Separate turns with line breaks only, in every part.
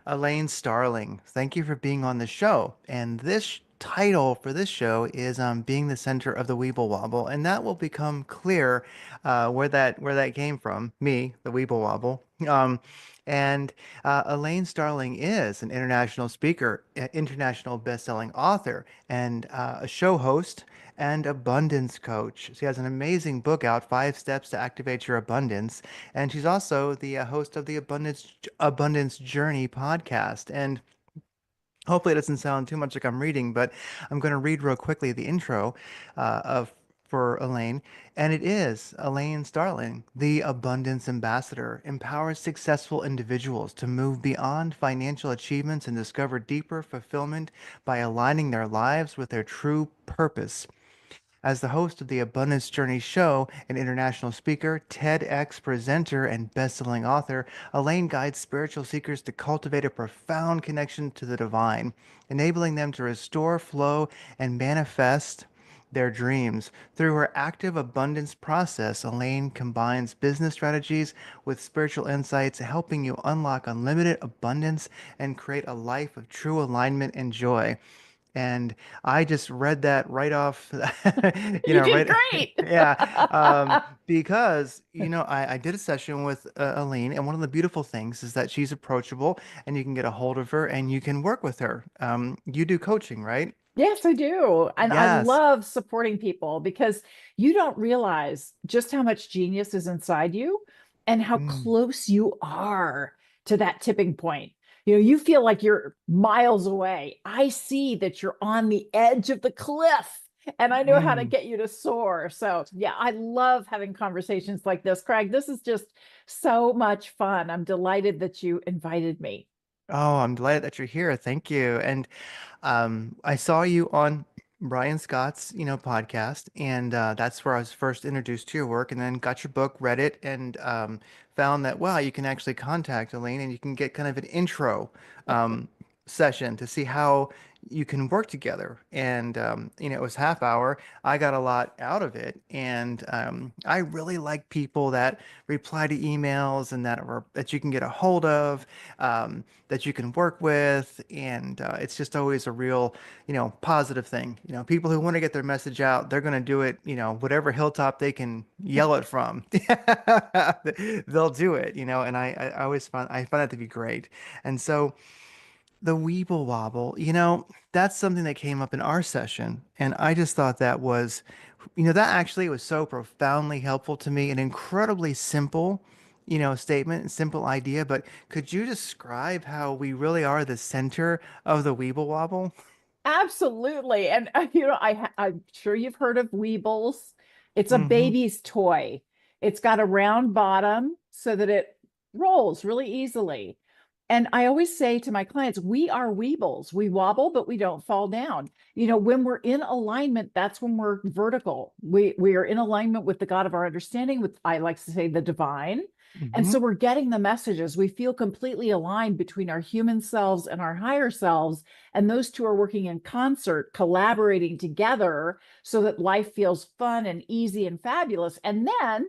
Elaine Starling, thank you for being on the show. And this title for this show is being the center of the Weeble Wobble, and that will become clear where that came from. Me, the Weeble Wobble. And Elaine Starling is an international speaker, international best-selling author, and a show host and abundance coach. She has an amazing book out, Five Steps to Activate Your Abundance, and she's also the host of the Abundance Journey podcast. And hopefully, it doesn't sound too much like I'm reading, but I'm going to read real quickly the intro of for Elaine, and it is Elaine Starling, the Abundance Ambassador, empowers successful individuals to move beyond financial achievements and discover deeper fulfillment by aligning their lives with their true purpose. As the host of the Abundance Journey show, an international speaker, TEDx presenter, and best-selling author, Elaine guides spiritual seekers to cultivate a profound connection to the divine, enabling them to restore flow and manifest their dreams. Through her active abundance process, Elaine combines business strategies with spiritual insights, helping you unlock unlimited abundance and create a life of true alignment and joy. And I just read that right off,
You did
right,
great.
yeah, because, I did a session with Aline, and one of the beautiful things is that she's approachable and you can get a hold of her and you can work with her. You do coaching, right?
Yes, I do. And I
Yes.
love supporting people because you don't realize just how much genius is inside you and how
Mm,
close you are to that tipping point. You feel like you're miles away. I see that you're on the edge of the cliff and I know how to
mm.
get you to soar. So, yeah, I love having conversations like this. Craig, this is just so much fun. I'm delighted that you invited me.
Oh, I'm delighted that you're here. Thank you. And I saw you on Brian Scott's, podcast, and that's where I was first introduced to your work, and then got your book, read it, and found that wow, you can actually contact Elaine, and you can get kind of an intro um, session to see how you can work together. And it was half hour. I got a lot out of it, and I really like people that reply to emails and that you can get a hold of. That you can work with, and it's just always a real, positive thing. People who want to get their message out, they're going to do it, whatever hilltop they can yell it from. They'll do it, and I always find that to be great. And so the Weeble Wobble, that's something that came up in our session, and I just thought that was, that actually was so profoundly helpful to me, an incredibly simple, statement and simple idea. But could you describe how we really are the center of the Weeble Wobble?
Absolutely. And I'm sure you've heard of Weebles. It's a
Hmm.
baby's toy. It's got a round bottom so that it rolls really easily. And I always say to my clients, we are Weebles. We wobble, but we don't fall down. When we're in alignment, that's when we're vertical. We are in alignment with the God of our understanding, with I like to say the divine. And
Hmm.
so we're getting the messages. We feel completely aligned between our human selves and our higher selves, and those two are working in concert, collaborating together so that life feels fun and easy and fabulous. And then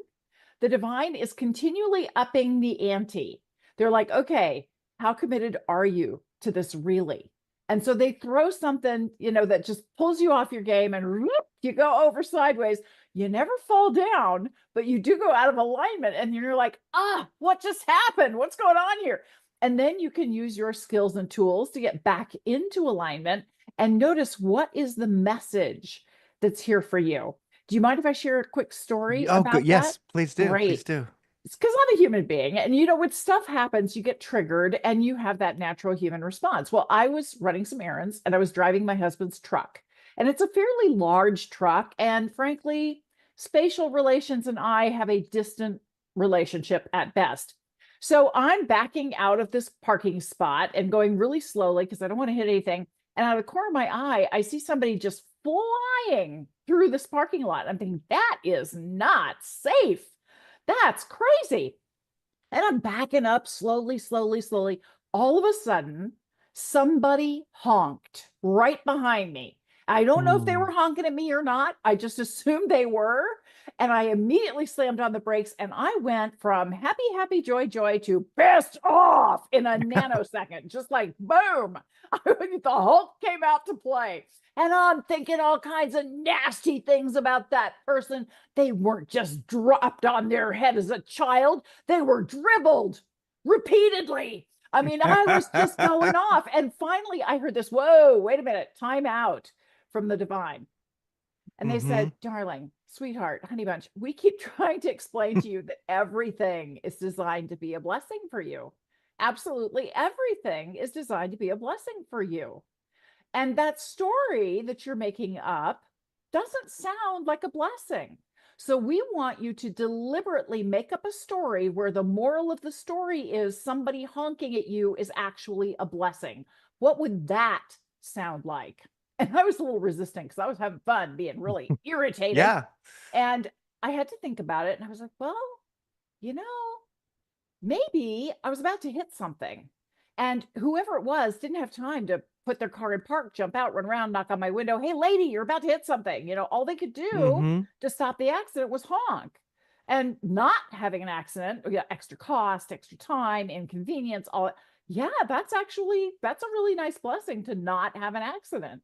the divine is continually upping the ante. They're like, okay, how committed are you to this really? And so they throw something, that just pulls you off your game and whoop, you go over sideways. You never fall down, but you do go out of alignment and you're like, what just happened? What's going on here? And then you can use your skills and tools to get back into alignment and notice what is the message that's here for you. Do you mind if I share a quick story
Oh, good.
about that?
Yes, please do. Please
Great.
do.
It's because I'm a human being. And when stuff happens, you get triggered and you have that natural human response. Well, I was running some errands and I was driving my husband's truck. And it's a fairly large truck. And frankly, spatial relations and I have a distant relationship at best. So I'm backing out of this parking spot and going really slowly because I don't want to hit anything. And out of the corner of my eye, I see somebody just flying through this parking lot. I'm thinking, that is not safe. That's crazy. And I'm backing up slowly, slowly, slowly. All of a sudden, somebody honked right behind me. I don't know if they
Mm.
were honking at me or not. I just assumed they were. And I immediately slammed on the brakes and I went from happy, happy, joy, joy to pissed off in a nanosecond, just like boom. The Hulk came out to play. And I'm thinking all kinds of nasty things about that person. They weren't just dropped on their head as a child, they were dribbled repeatedly. I mean, I was just going off. And finally, I heard this, whoa, wait a minute, time out from the divine. And they
Mm-hmm.
said, darling, sweetheart, honey bunch, we keep trying to explain to you that everything is designed to be a blessing for you. Absolutely everything is designed to be a blessing for you. And that story that you're making up doesn't sound like a blessing. So we want you to deliberately make up a story where the moral of the story is somebody honking at you is actually a blessing. What would that sound like? And I was a little resistant because I was having fun being really irritated.
Yeah.
And I had to think about it. And I was like, well, you know, maybe I was about to hit something. And whoever it was didn't have time to put their car in park, jump out, run around, knock on my window. Hey, lady, you're about to hit something. All they could do
Mm-hmm.
to stop the accident was honk. And not having an accident, yeah, extra cost, extra time, inconvenience, all. Yeah, that's a really nice blessing to not have an accident.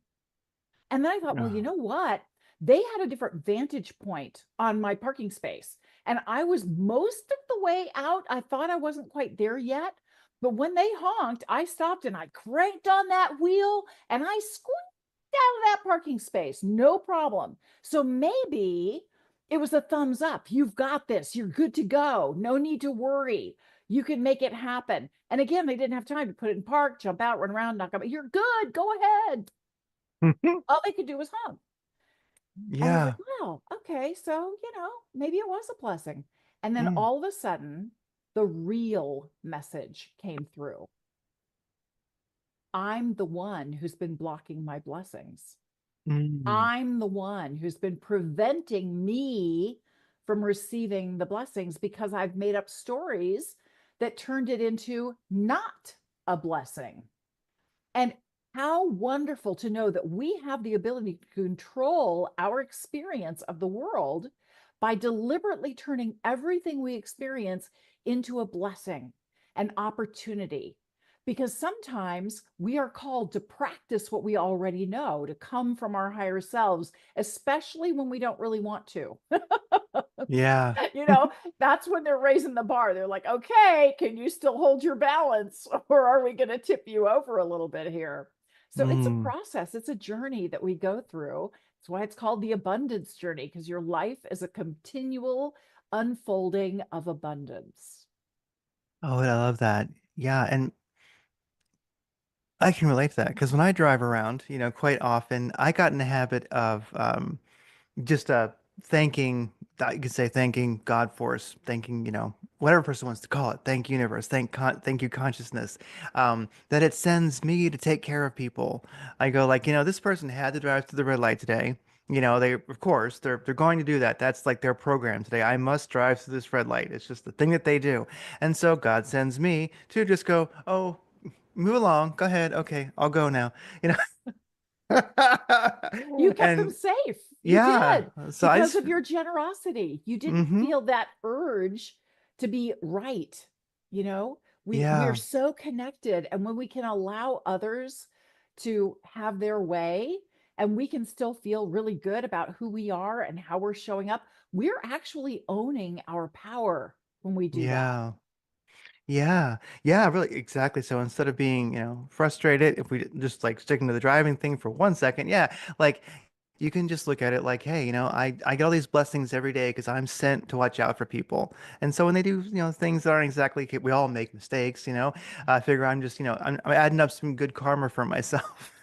And then I thought, well, you
Oh.
know what? They had a different vantage point on my parking space. And I was most of the way out. I thought I wasn't quite there yet. But when they honked, I stopped and I cranked on that wheel and I squeaked out of that parking space. No problem. So maybe it was a thumbs up. You've got this. You're good to go. No need to worry. You can make it happen. And again, they didn't have time to put it in park, jump out, run around, knock on. You're good. Go ahead. All they could do was honk. I was like,
Yeah.
wow, okay, so, maybe it was a blessing. And then
Mm.
all of a sudden, the real message came through. I'm the one who's been blocking my blessings.
Mm.
I'm the one who's been preventing me from receiving the blessings because I've made up stories that turned it into not a blessing. And how wonderful to know that we have the ability to control our experience of the world by deliberately turning everything we experience into a blessing, an opportunity. Because sometimes we are called to practice what we already know, to come from our higher selves, especially when we don't really want to.
Yeah.
you know, that's when they're raising the bar. They're like, okay, can you still hold your balance? Or are we going to tip you over a little bit here? So it's a
Mm.
process, it's a journey that we go through. That's why it's called the abundance journey, because your life is a continual unfolding of abundance.
Oh, I love that. Yeah, and I can relate to that because when I drive around, quite often I got in the habit of just thanking, you could say thanking God force, thanking, whatever person wants to call it, thank universe, thank you consciousness, that it sends me to take care of people. I go like, this person had to drive through the red light today. They of course they're going to do that. That's like their program today. I must drive through this red light. It's just the thing that they do. And so God sends me to just go, oh, move along. Go ahead. Okay, I'll go now. You know.
You kept them
And
safe. You
yeah,
did,
so I
because
just
of your generosity. You didn't
mm-hmm.
feel that urge to be right. We're
Yeah.
so connected, and when we can allow others to have their way and we can still feel really good about who we are and how we're showing up, we're actually owning our power when we do that.
Yeah. Yeah. Yeah, really exactly. So instead of being, frustrated, if we just like sticking to the driving thing for 1 second, yeah, like you can just look at it like, hey, I get all these blessings every day because I'm sent to watch out for people. And so when they do, things that aren't exactly, we all make mistakes, I figure I'm just, I'm adding up some good karma for myself.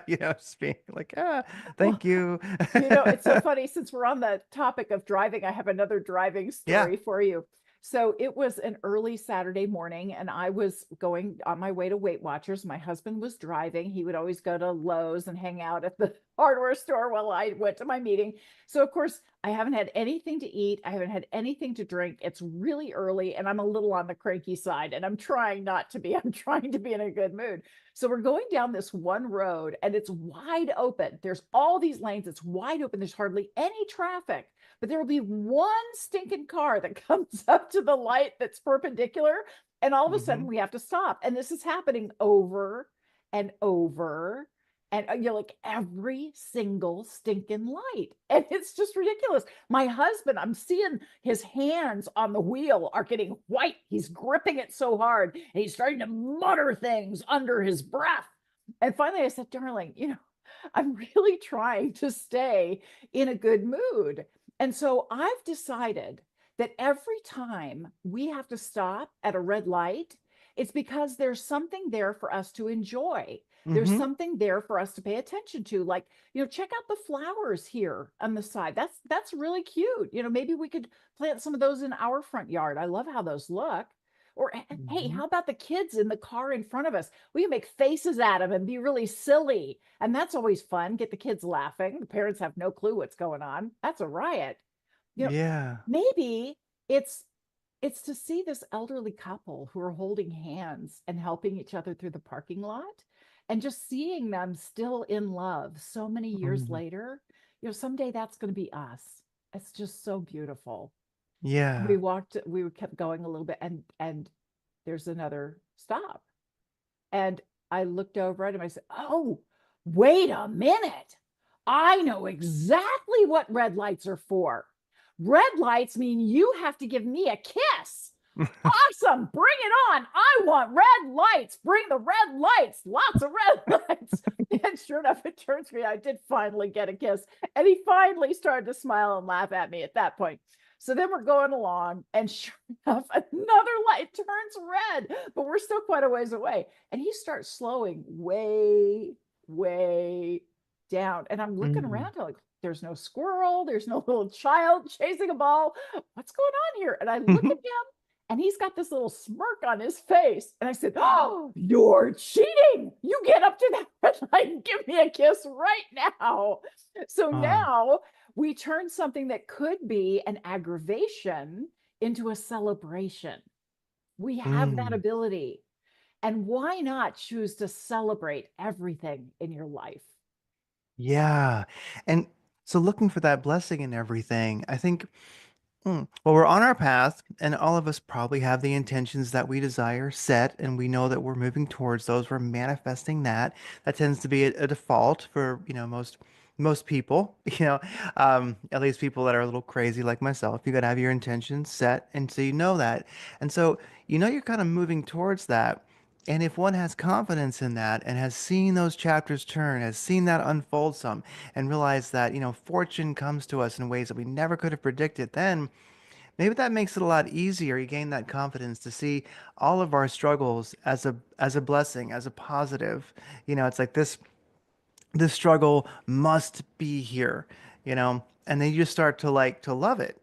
Just being like,
Well,
thank you.
It's so funny since we're on the topic of driving, I have another driving
Yeah.
story for you. So it was an early Saturday morning, and I was going on my way to Weight Watchers. My husband was driving. He would always go to Lowe's and hang out at the hardware store while I went to my meeting. So, of course, I haven't had anything to eat. I haven't had anything to drink. It's really early and I'm a little on the cranky side and I'm trying not to be. I'm trying to be in a good mood. So, we're going down this one road and it's wide open. There's all these lanes. It's wide open. There's hardly any traffic, but there will be one stinking car that comes up to the light that's perpendicular. And all of a
Hmm.
sudden we have to stop. And this is happening over and over and like every single stinking light. And it's just ridiculous. My husband, I'm seeing his hands on the wheel are getting white. He's gripping it so hard and he's starting to mutter things under his breath. And finally I said, darling, I'm really trying to stay in a good mood. And so I've decided that every time we have to stop at a red light, it's because there's something there for us to enjoy. There's
Hmm.
something there for us to pay attention to. Like, check out the flowers here on the side. That's really cute. Maybe we could plant some of those in our front yard. I love how those look. Or hey,
Hmm.
how about the kids in the car in front of us? We can make faces at them and be really silly. And that's always fun. Get the kids laughing. The parents have no clue what's going on. That's a riot. You know,
Yeah.
maybe it's it's to see this elderly couple who are holding hands and helping each other through the parking lot and just seeing them still in love so many years
Mm.
later. Someday that's going to be us. It's just so beautiful.
Yeah.
We kept going a little bit and there's another stop. And I looked over at him. I said, "Oh, wait a minute. I know exactly what red lights are for. Red lights mean you have to give me a kiss. Awesome. Bring it on. I want red lights. Bring the red lights. Lots of red lights." And sure enough, it turns me, I did finally get a kiss. And he finally started to smile and laugh at me at that point. So then we're going along, and sure enough, another light turns red, but we're still quite a ways away. And he starts slowing way, way down. And I'm looking
Mm.
around, like, there's no squirrel, there's no little child chasing a ball. What's going on here? And I look at him, and he's got this little smirk on his face. And I said, "Oh, you're cheating. You get up to that red light and give me a kiss right now." So
Ah.
now we turn something that could be an aggravation into a celebration. We have that
Mm.
ability. And why not choose to celebrate everything in your life?
Yeah. And so looking for that blessing in everything, I think, well, we're on our path, and all of us probably have the intentions that we desire set, and we know that we're moving towards those. We're manifesting that. That tends to be a default for, most people, at least people that are a little crazy like myself. You got to have your intentions set, and so you know that. And so you're kind of moving towards that. And if one has confidence in that and has seen those chapters turn, has seen that unfold some, and realized that, fortune comes to us in ways that we never could have predicted, then maybe that makes it a lot easier. You gain that confidence to see all of our struggles as a blessing, as a positive. It's like this struggle must be here, and then you just start to like to love it.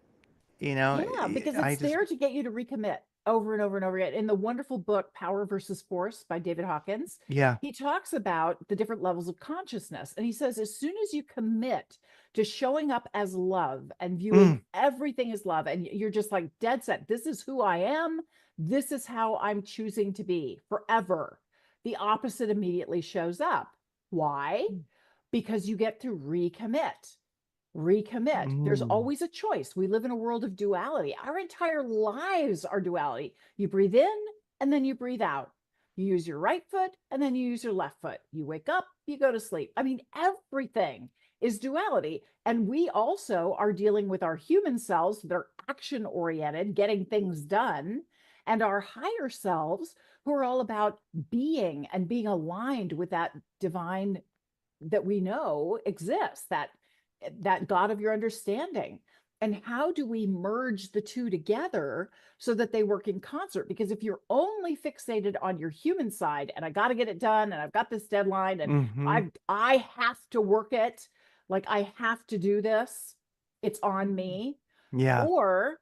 You know,
Yeah, because
I
it's
just
there to get you to recommit over and over and over again. In the wonderful book Power versus Force by David Hawkins,
yeah.
he talks about the different levels of consciousness. And he says, as soon as you commit to showing up as love and viewing
Mm,
everything as love, and you're just like dead set, this is who I am, this is how I'm choosing to be forever, the opposite immediately shows up. Why? Because you get to recommit. There's
mm,
always a choice. We live in a world of duality. Our entire lives are duality. You breathe in and then you breathe out. You use your right foot and then you use your left foot. You wake up, you go to sleep. I mean, everything is duality. And we also are dealing with our human selves that are action oriented, getting things done, and our higher selves who are all about being and being aligned with that divine that we know exists, that God of your understanding. And how do we merge the two together so that they work in concert? Because if you're only fixated on your human side, and I got to get it done, and I've got this deadline, and
mm-hmm.
I have to work it, like I have to do this, it's on me.
Yeah.
Or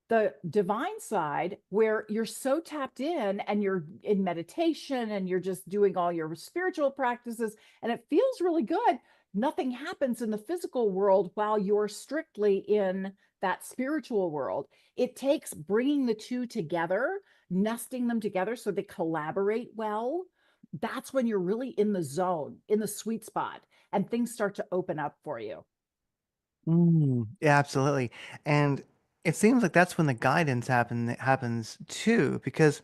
the divine side where you're so tapped in and you're in meditation and you're just doing all your spiritual practices and it feels really good. Nothing happens in the physical world while you're strictly in that spiritual world. It takes bringing the two together, nesting them together so they collaborate well. That's when you're really in the zone, in the sweet spot, and things start to open up for you.
Yeah, absolutely. And it seems like that's when the guidance happens too, because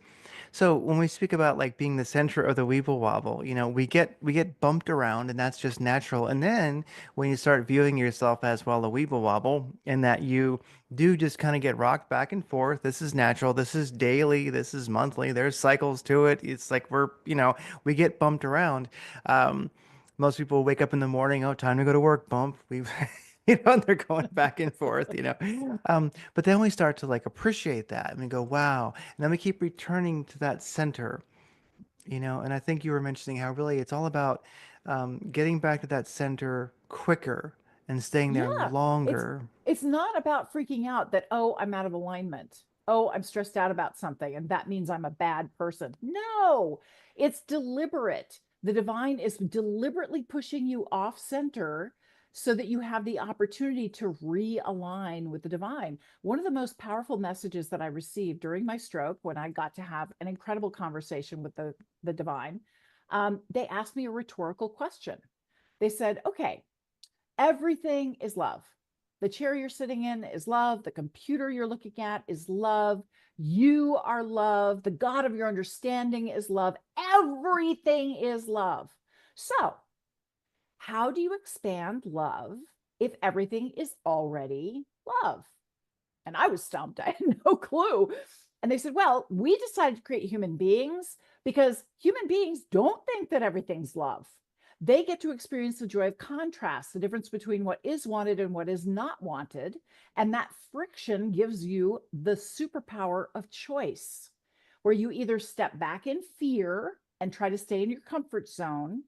so when we speak about like being the center of the Weeble Wobble, we get bumped around, and that's just natural. And then when you start viewing yourself as well a Weeble Wobble, and that you do just kind of get rocked back and forth. This is natural. This is daily. This is monthly. There's cycles to it. It's like we get bumped around. Um, Most people wake up in the morning, oh, time to go to work, bump. We've they're going back and forth. But then we start to like appreciate that and we go, wow. And then we keep returning to that center. And I think you were mentioning how really it's all about getting back to that center quicker and staying there
Yeah, it's
longer.
it's not about freaking out that, oh, I'm out of alignment. Oh, I'm stressed out about something and that means I'm a bad person. No, it's deliberate. The divine is deliberately pushing you off center so that you have the opportunity to realign with the divine. One of the most powerful messages that I received during my stroke, when I got to have an incredible conversation with the divine, they asked me a rhetorical question. They said, okay, everything is love. The chair you're sitting in is love. The computer you're looking at is love. You are love. The God of your understanding is love. Everything is love. So, how do you expand love if everything is already love? And I was stumped. I had no clue. And they said, well, we decided to create human beings because human beings don't think that everything's love. They get to experience the joy of contrast, the difference between what is wanted and what is not wanted. And that friction gives you the superpower of choice, where you either step back in fear and try to stay in your comfort zone,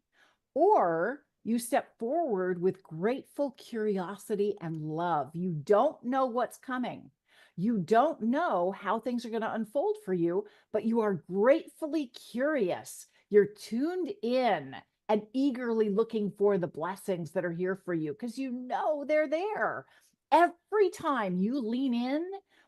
or you step forward with grateful curiosity and love. You don't know what's coming. You don't know how things are going to unfold for you, but you are gratefully curious. You're tuned in and eagerly looking for the blessings that are here for you because you know they're there. Every time you lean in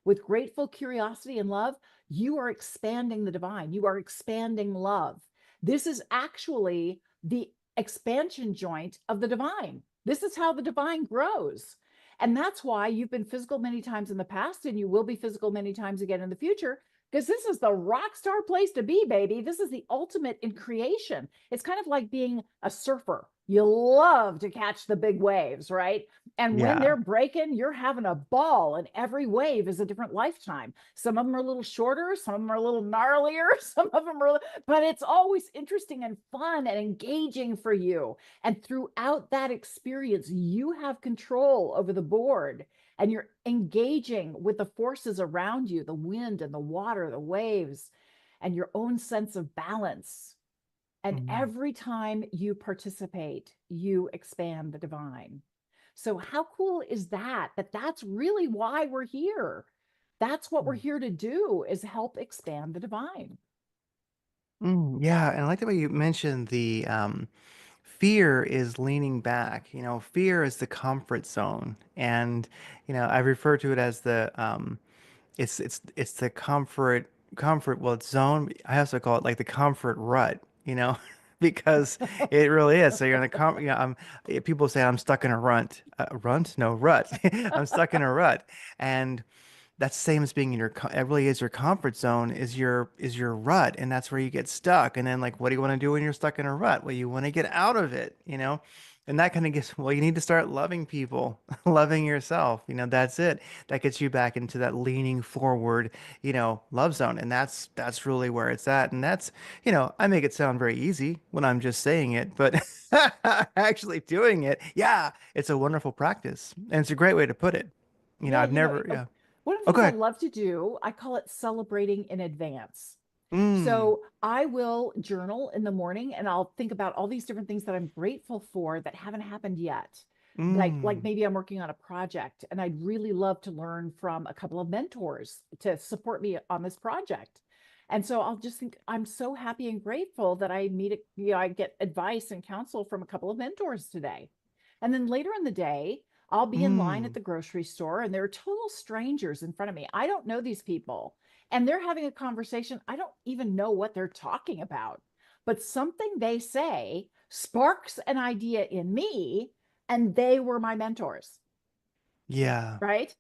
with grateful curiosity and love, you are expanding the divine. You are expanding love. This is actually the expansion joint of the divine. This is how the divine grows. And that's why you've been physical many times in the past and you will be physical many times again in the future, because this is the rock star place to be, baby. This is the ultimate in creation. It's kind of like being a surfer. You love to catch the big waves, right? And when
Yeah.
they're breaking, you're having a ball, and every wave is a different lifetime. Some of them are a little shorter, some of them are a little gnarlier, some of them are, but it's always interesting and fun and engaging for you. And throughout that experience, you have control over the board and you're engaging with the forces around you, the wind and the water, the waves, and your own sense of balance. And
Mm,
every time you participate, you expand the divine. So how cool is that? That's really why we're here. That's what we're
mm,
here to do, is help expand the divine.
yeah, and I like the way you mentioned the fear is leaning back. Fear is the comfort zone, and I refer to it as it's the comfort, well, it's zone. I also call it like the comfort rut. Because it really is. So you're in the people say I'm stuck in a runt? No, rut. I'm stuck in a rut. And that's the same as being in it really is your comfort zone is your rut, and that's where you get stuck. And then like, what do you want to do when you're stuck in a rut? Well, you want to get out of it. And that kind of gets, well, you need to start loving people, loving yourself. That's it. That gets you back into that leaning forward, love zone. And that's really where it's at. And I make it sound very easy when I'm just saying it, but actually doing it, yeah, it's a wonderful practice. And it's a great way to put it.
Yeah,
I've never, yeah.
one of the things I
Okay.
love to do, I call it celebrating in advance.
Mm,
So I will journal in the morning and I'll think about all these different things that I'm grateful for that haven't happened yet. Like
mm,
maybe I'm working on a project and I'd really love to learn from a couple of mentors to support me on this project. And so I'll just think I'm so happy and grateful that I get advice and counsel from a couple of mentors today. And then later in the day, I'll be in line at
Mm.
the grocery store and there are total strangers in front of me. I don't know these people. And they're having a conversation. I don't even know what they're talking about. But something they say sparks an idea in me, and they were my mentors,
Yeah.
right?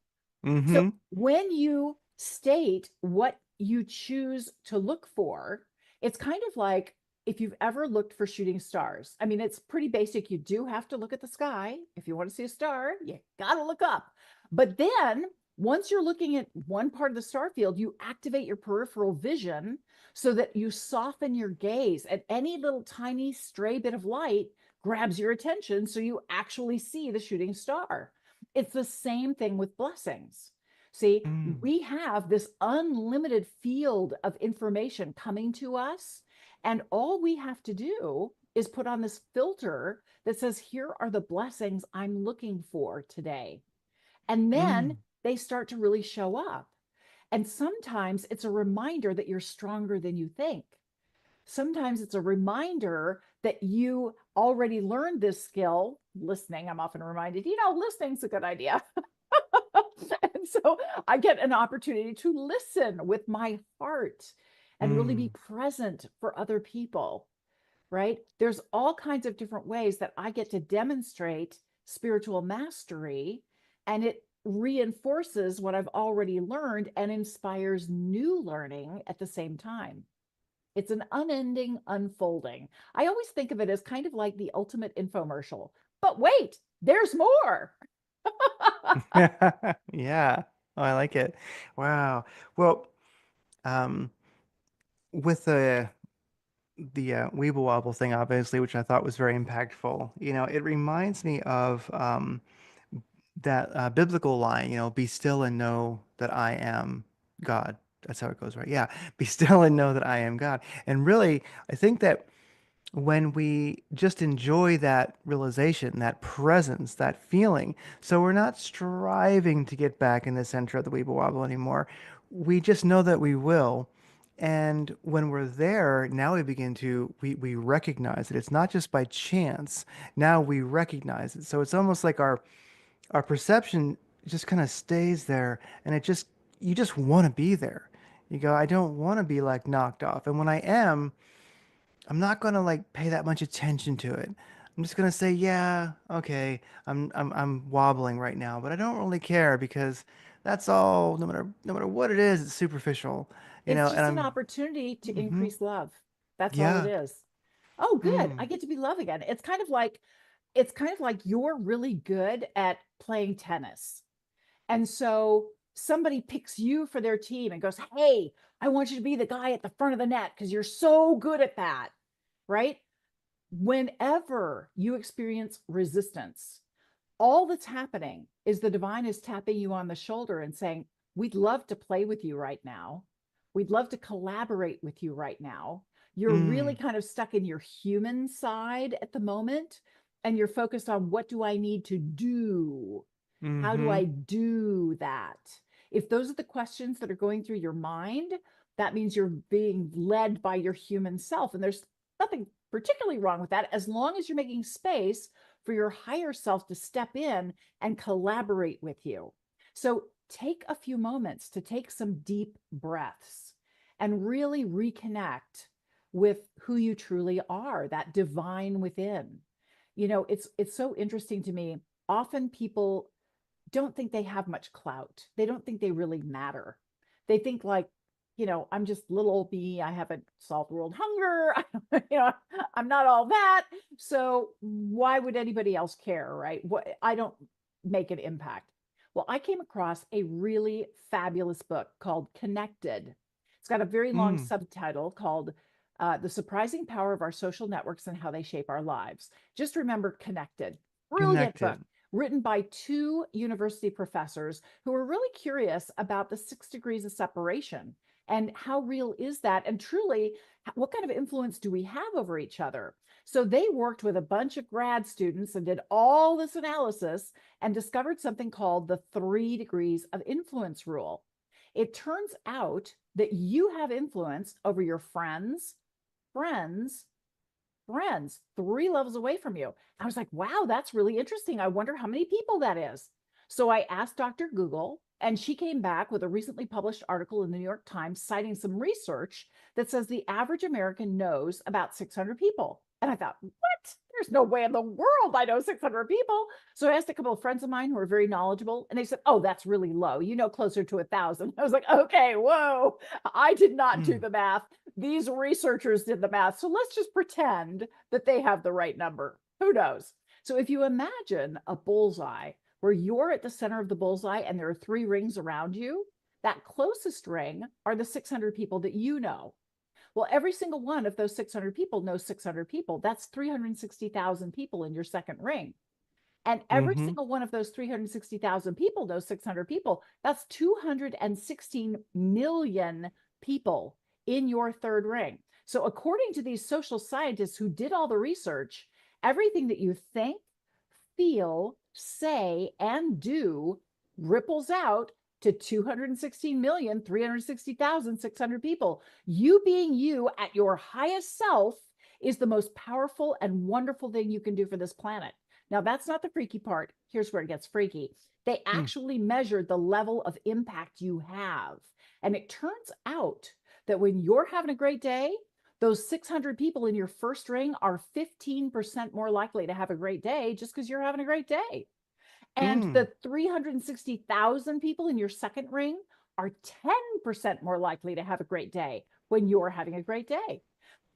So
Mm-hmm.
when you state what you choose to look for, it's kind of like if you've ever looked for shooting stars. I mean, it's pretty basic. You do have to look at the sky. If you want to see a star, you got to look up. But then once you're looking at one part of the star field, you activate your peripheral vision so that you soften your gaze, and any little tiny stray bit of light grabs your attention so you actually see the shooting star. It's the same thing with blessings. See,
Mm.
we have this unlimited field of information coming to us, and all we have to do is put on this filter that says, here are the blessings I'm looking for today. And then
Mm.
they start to really show up. And sometimes it's a reminder that you're stronger than you think. Sometimes it's a reminder that you already learned this skill. Listening, I'm often reminded, listening's a good idea. And so I get an opportunity to listen with my heart and really be
Mm.
present for other people, right? There's all kinds of different ways that I get to demonstrate spiritual mastery, and it reinforces what I've already learned and inspires new learning at the same time. It's an unending unfolding. I always think of it as kind of like the ultimate infomercial. But wait, there's more.
Yeah. Oh, I like it. Wow. Well, um, with the Weeble Wobble thing, obviously, which I thought was very impactful. It reminds me of that biblical line. Be still and know that I am God. That's how it goes, right? Yeah. Be still and know that I am God. And really, I think that when we just enjoy that realization, that presence, that feeling. So we're not striving to get back in the center of the Weeble Wobble anymore. We just know that we will. And when we're there, now we recognize it. It's not just by chance. Now we recognize it. So it's almost like our perception just kind of stays there, and you just want to be there. You go, I don't want to be like knocked off. And when I am, I'm not gonna like pay that much attention to it. I'm just gonna say, yeah, okay, I'm wobbling right now, but I don't really care because that's all. No matter what it is, it's superficial,
It's
and
just an opportunity to
hmm
increase love. That's all it
yeah,
is. Oh, good. I
mm,
get to be love again. It's kind of like you're really good at playing tennis. And so somebody picks you for their team and goes, "Hey, I want you to be the guy at the front of the net because you're so good at that." Right? Whenever you experience resistance, all that's happening is the divine is tapping you on the shoulder and saying, we'd love to play with you right now. We'd love to collaborate with you right now. You're really
mm,
kind of stuck in your human side at the moment, and you're focused on what do I need to do? How do
mm-hmm,
I do that? If those are the questions that are going through your mind, that means you're being led by your human self. And there's nothing particularly wrong with that as long as you're making space for your higher self to step in and collaborate with you. So take a few moments to take some deep breaths and really reconnect with who you truly are, that divine within. It's so interesting to me. Often people don't think they have much clout. They don't think they really matter. They think like, I'm just little old me. I haven't solved world hunger. I'm not all that. So why would anybody else care, right? I don't make an impact. Well, I came across a really fabulous book called Connected. It's got a very long
mm,
subtitle called The Surprising Power of Our Social Networks and How They Shape Our Lives. Just remember Connected. Brilliant book
connected.
written by two university professors who are really curious about the 6 degrees of separation and how real is that? And truly, what kind of influence do we have over each other? So they worked with a bunch of grad students and did all this analysis and discovered something called the 3 degrees of influence rule. It turns out that you have influence over your friends, friends 3 levels away from you. I was like, wow, that's really interesting. I wonder how many people that is. So I asked Dr. Google, and she came back with a recently published article in the New York Times citing some research that says the average American knows about 600 people. And I thought, what? There's no way in the world I know 600 people. So I asked a couple of friends of mine who are very knowledgeable, and they said, oh, that's really low. You know, closer to 1,000. I was like, okay, whoa. I did not do
Mm,
the math. These researchers did the math. So let's just pretend that they have the right number. Who knows? So if you imagine a bullseye where you're at the center of the bullseye and there are 3 rings around you, that closest ring are the 600 people that you know. Well, every single one of those 600 people knows 600 people. That's 360,000 people in your second ring. And every
mm-hmm,
single one of those 360,000 people, those 600 people, that's 216 million people in your third ring. So, according to these social scientists who did all the research, everything that you think, feel, say, and do ripples out to 216,360,600 people. You being you at your highest self is the most powerful and wonderful thing you can do for this planet. Now, that's not the freaky part. Here's where it gets freaky. They
mm,
actually measured the level of impact you have. And it turns out that when you're having a great day, those 600 people in your first ring are 15% more likely to have a great day just because you're having a great day. And
mm,
the 360,000 people in your second ring are 10% more likely to have a great day when you're having a great day.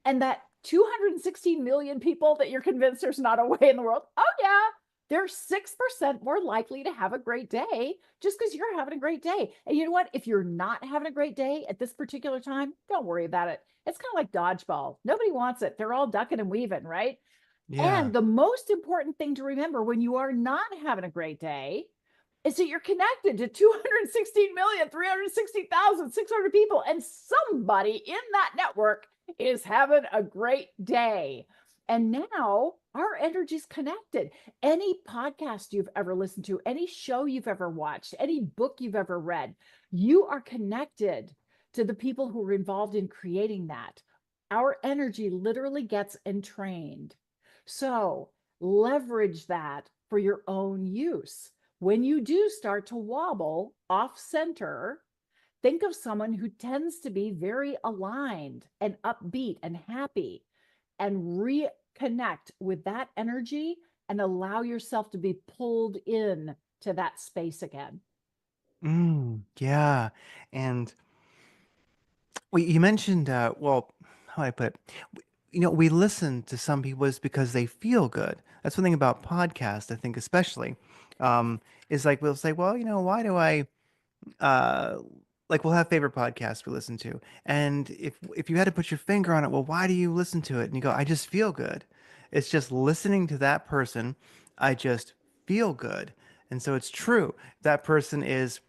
And that 216 million people that you're convinced there's not a way in the world, oh, yeah, they're 6% more likely to have a great day just because you're having a great day. And you know what? If you're not having a great day at this particular time, don't worry about it. It's kind of like dodgeball. Nobody wants it. They're all ducking and weaving, right?
yeah.
And the most important thing to remember when you are not having a great day is that you're connected to 216,360,600 people, and somebody in that network is having a great day. And now our energy's connected. Any podcast you've ever listened to, any show you've ever watched, any book you've ever read, you are connected to the people who are involved in creating that. Our energy literally gets entrained. So leverage that for your own use. When you do start to wobble off center, think of someone who tends to be very aligned and upbeat and happy, and reconnect with that energy and allow yourself to be pulled in to that space again.
Yeah. And you mentioned, well, how do I put it? We listen to some people is because they feel good. That's one thing about podcasts, I think, especially, is like we'll say, well, why do I, uh, like we'll have favorite podcasts we listen to, and if you had to put your finger on it, well, why do you listen to it? And you go, I just feel good. It's just listening to that person, I just feel good, and so it's true. That person is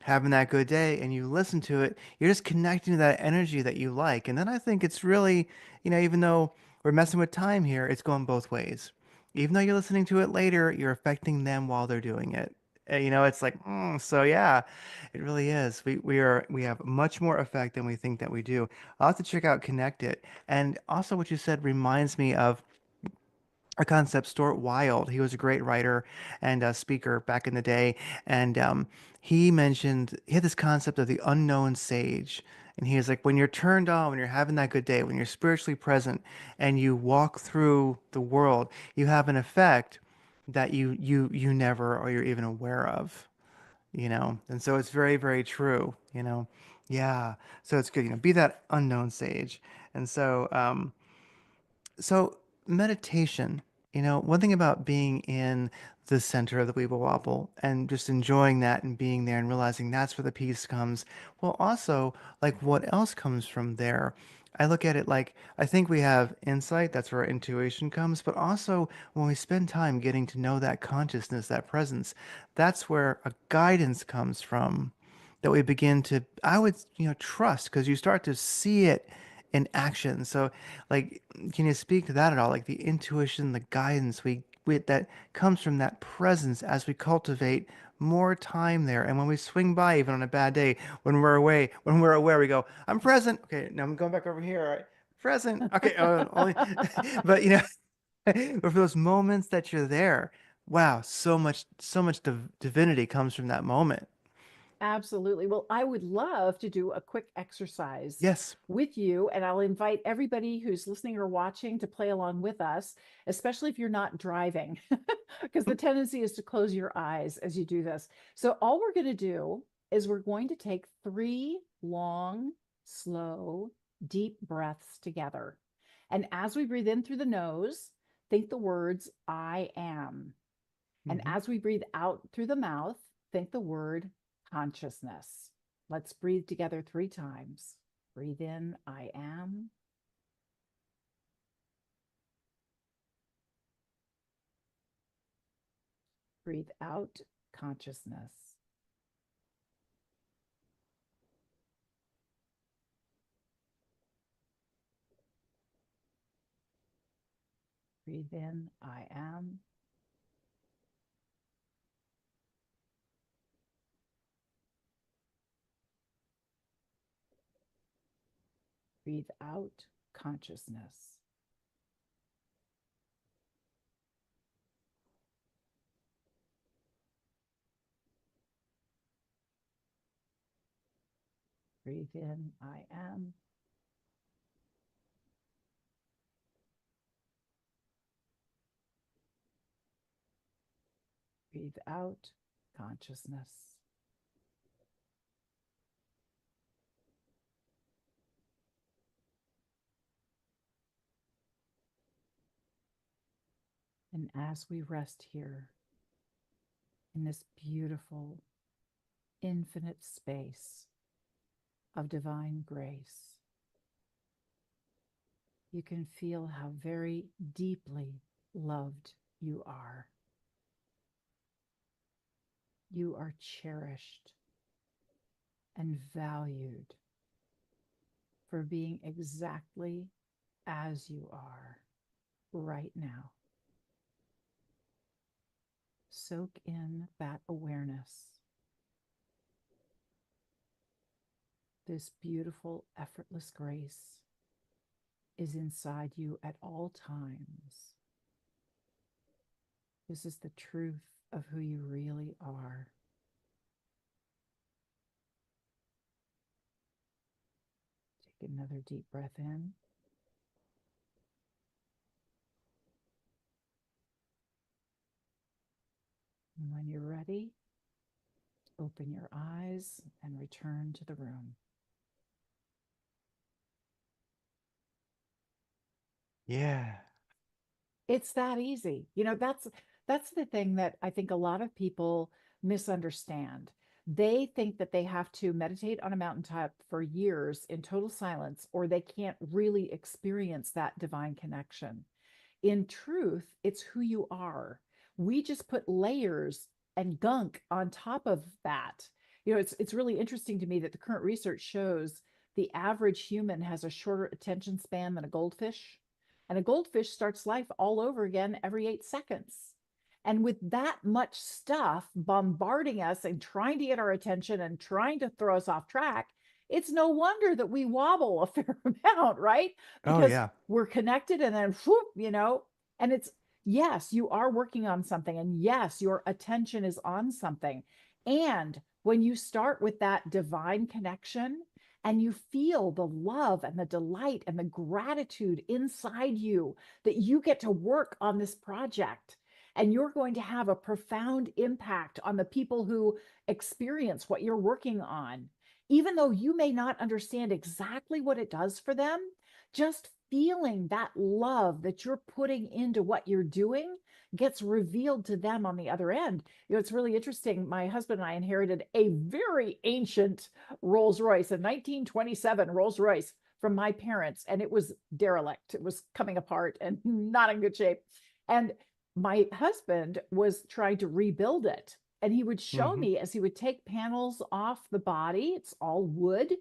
having that good day and you listen to it, you're just connecting to that energy that you like. And then I think it's really, even though we're messing with time here, it's going both ways. Even though you're listening to it later, you're affecting them while they're doing it. It's like, so yeah, it really is. We have much more effect than we think that we do. I'll have to check out Connect It. And also what you said reminds me of a concept, Stuart Wilde. He was a great writer and a speaker back in the day. And he mentioned, he had this concept of the unknown sage. And he was like, when you're turned on, when you're having that good day, when you're spiritually present and you walk through the world, you have an effect that you never or you're even aware of, And so it's very, very true. Yeah. So it's good, be that unknown sage. And so meditation, one thing about being in the center of the Weeble Wobble and just enjoying that and being there and realizing that's where the peace comes. Well, also, like what else comes from there? I look at it like I think we have insight, that's where our intuition comes, but also when we spend time getting to know that consciousness, that presence, that's where a guidance comes from that we begin to, I would, trust because you start to see it in action. So, like, can you speak to that at all? Like the intuition, the guidance we that comes from that presence as we cultivate more time there. And when we swing by, even on a bad day, when we're away, when we're aware, we go, I'm present. Okay, now I'm going back over here. All right. present. Okay, only, but but for those moments that you're there, wow, so much divinity comes from that moment.
Absolutely. Well, I would love to do a quick exercise
Yes.
with you, and I'll invite everybody who's listening or watching to play along with us, especially if you're not driving, because the tendency is to close your eyes as you do this. So, all we're going to do is we're going to take 3 long, slow, deep breaths together. And as we breathe in through the nose, think the words I am. And
Hmm.
as we breathe out through the mouth, think the word consciousness. Let's breathe together 3 times. Breathe in, I am. Breathe out, consciousness. Breathe in, I am. Breathe out, consciousness. Breathe in, I am. Breathe out, consciousness. And as we rest here in this beautiful, infinite space of divine grace, you can feel how very deeply loved you are. You are cherished and valued for being exactly as you are right now. Soak in that awareness, this beautiful, effortless grace is inside you at all times. This is the truth of who you really are. Take another deep breath in. And when you're ready, open your eyes and return to the room.
Yeah.
It's that easy. That's the thing that I think a lot of people misunderstand. They think that they have to meditate on a mountaintop for years in total silence, or they can't really experience that divine connection. In truth, it's who you are. We just put layers and gunk on top of that. It's really interesting to me that the current research shows the average human has a shorter attention span than a goldfish, and a goldfish starts life all over again every 8 seconds. And with that much stuff bombarding us and trying to get our attention and trying to throw us off track, it's no wonder that we wobble a fair amount, right?
Oh
Because
yeah.
we're connected and then whoop, and it's yes, you are working on something, and yes, your attention is on something. And when you start with that divine connection and you feel the love and the delight and the gratitude inside you that you get to work on this project, and you're going to have a profound impact on the people who experience what you're working on, even though you may not understand exactly what it does for them, just feeling that love that you're putting into what you're doing gets revealed to them on the other end. It's really interesting. My husband and I inherited a very ancient Rolls Royce, a 1927 Rolls Royce from my parents, and it was derelict. It was coming apart and not in good shape. And my husband was trying to rebuild it. And he would show
Hmm.
me as he would take panels off the body, it's all wood,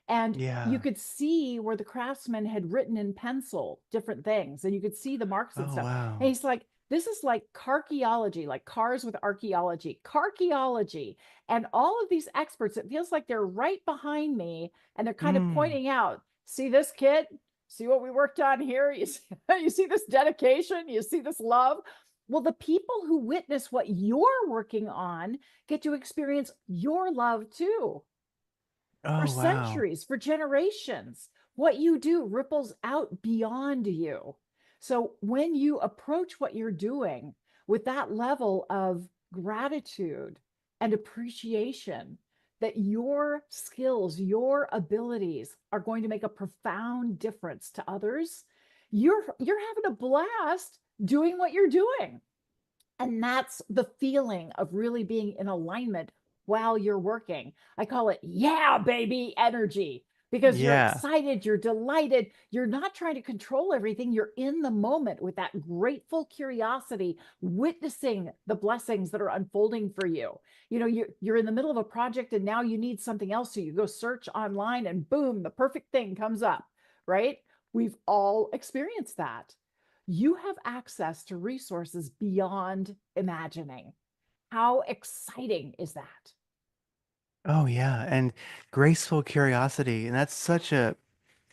and you
Yeah.
could see where the craftsman had written in pencil different things, and you could see the marks and
Oh
stuff. And
wow.
he's like, this is like carcheology, like cars with archaeology, carcheology. And all of these experts, it feels like they're right behind me and they're kind of
Mm.
pointing out, see this kid? see what we worked on here? You see, you see this dedication? You see this love? Well, the people who witness what you're working on get to experience your love too. For
Oh, wow.
centuries, for generations. What you do ripples out beyond you. So when you approach what you're doing with that level of gratitude and appreciation, that your skills, your abilities are going to make a profound difference to others, you're having a blast doing what you're doing. And that's the feeling of really being in alignment while you're working. I call it, yeah, baby energy, because you're
Yeah.
excited, you're delighted, you're not trying to control everything. You're in the moment with that grateful curiosity, witnessing the blessings that are unfolding for you. You know, you're in the middle of a project and now you need something else. So you go search online and boom, the perfect thing comes up, right? We've all experienced that. You have access to resources beyond imagining. How exciting is that?
Oh, yeah. And graceful curiosity. And that's such a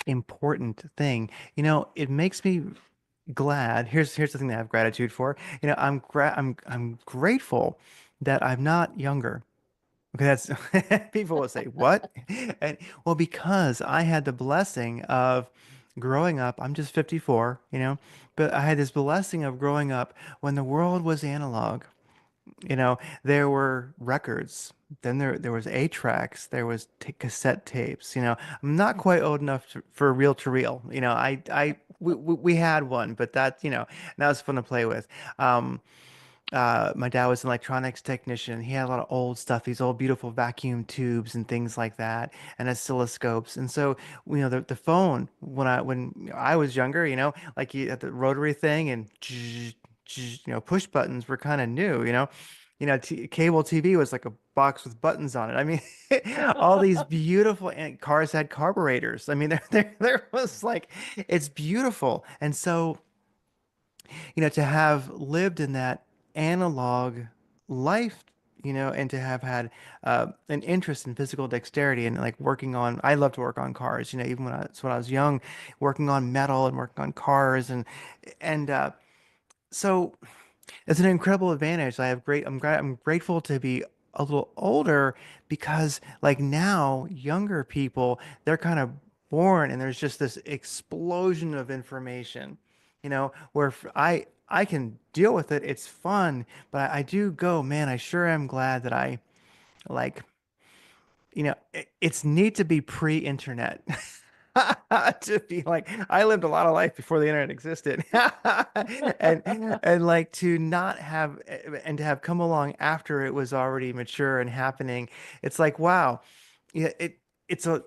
important thing. It makes me glad. Here's the thing that I have gratitude for. I'm grateful that I'm not younger. Okay, that's people will say, "What?" And well, because I had the blessing of growing up. I'm just 54, but I had this blessing of growing up when the world was analog. There were records. Then there was 8 tracks. There was t cassette tapes. I'm not quite old enough for reel to reel. We had one, but that was fun to play with. Um, my dad was an electronics technician. He had a lot of old stuff, these old beautiful vacuum tubes and things like that, and oscilloscopes. And so, the phone when I was younger, like you had the rotary thing and push buttons were kind of new. T Cable TV was like a box with buttons on it. I mean, all these beautiful and cars had carburetors. I mean, there was like, it's beautiful. And so to have lived in that analog life, and to have had an interest in physical dexterity and like I love to work on cars, even when I was young, working on metal and working on cars and so it's an incredible advantage. I'm grateful to be a little older because like now younger people, they're kind of born and there's just this explosion of information, where I can deal with it. It's fun, but I do go, man, I sure am glad that I like, it's neat to be pre-internet. To be like, I lived a lot of life before the internet existed. And like to not have and to have come along after it was already mature and happening. It's like, wow. Yeah, it's a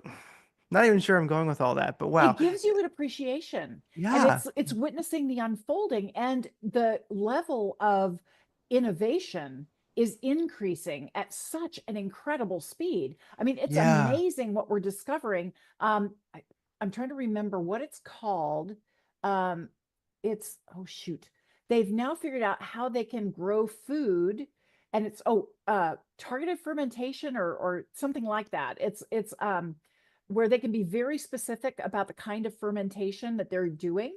not even sure I'm going with all that, but wow.
It gives you an appreciation, and
Yeah.
it's witnessing the unfolding, and the level of innovation is increasing at such an incredible speed. I mean, it's
Yeah.
amazing what we're discovering. I'm trying to remember what it's called. It's, oh shoot, they've now figured out how they can grow food, and it's, targeted fermentation or something like that. It's where they can be very specific about the kind of fermentation that they're doing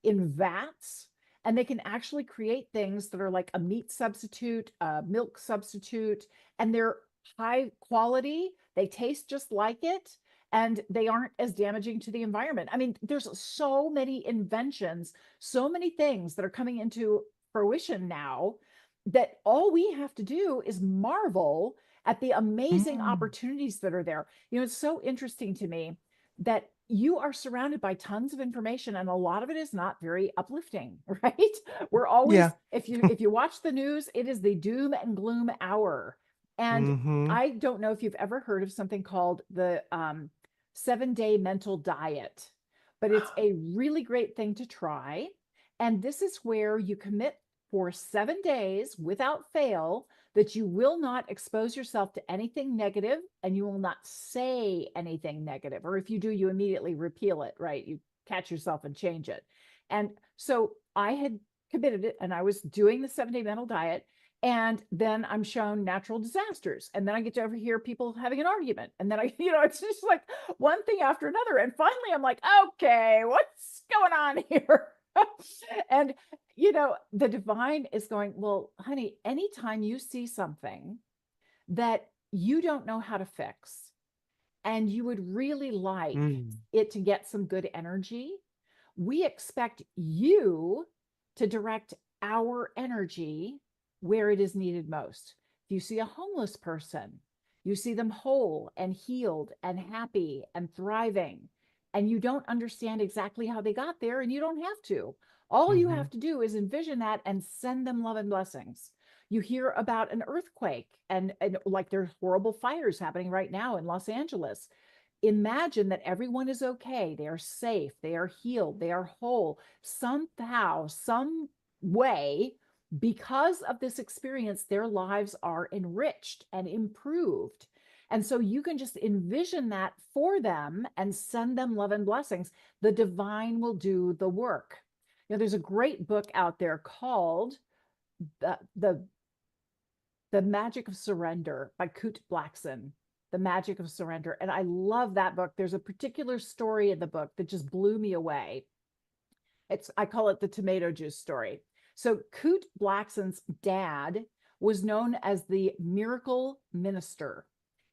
in vats. And they can actually create things that are like a meat substitute, a milk substitute, and they're high quality. They taste just like it, and they aren't as damaging to the environment. I mean, there's so many inventions, so many things that are coming into fruition now, that all we have to do is marvel at the amazing
Mm.
opportunities that are there. It's so interesting to me that you are surrounded by tons of information, and a lot of it is not very uplifting, right? We're always,
Yeah.
if you watch the news, it is the doom and gloom hour. And
Mm-hmm.
I don't know if you've ever heard of something called the 7-day mental diet, but it's a really great thing to try. And this is where you commit for 7 days without fail that you will not expose yourself to anything negative, and you will not say anything negative. Or if you do, you immediately repeal it, right? You catch yourself and change it. And so I had committed it, and I was doing the 7-day mental diet. And then I'm shown natural disasters. And then I get to overhear people having an argument. And then it's just like one thing after another. And finally, I'm like, okay, what's going on here? And, the divine is going, well, honey, anytime you see something that you don't know how to fix, and you would really like
Mm.
it to get some good energy, we expect you to direct our energy where it is needed most. If you see a homeless person, you see them whole and healed and happy and thriving, and you don't understand exactly how they got there, and you don't have to. All you
Hmm.
have to do is envision that and send them love and blessings. You hear about an earthquake, and like there's horrible fires happening right now in Los Angeles. Imagine that everyone is okay, they are safe, they are healed, they are whole somehow, some way. Because of this experience, their lives are enriched and improved. And so you can just envision that for them and send them love and blessings. The divine will do the work. There's a great book out there called the Magic of Surrender by Kurt Blackson. The Magic of Surrender. And I love that book. There's a particular story in the book that just blew me away. I call it the tomato juice story. So Kurt Blackson's dad was known as the miracle minister.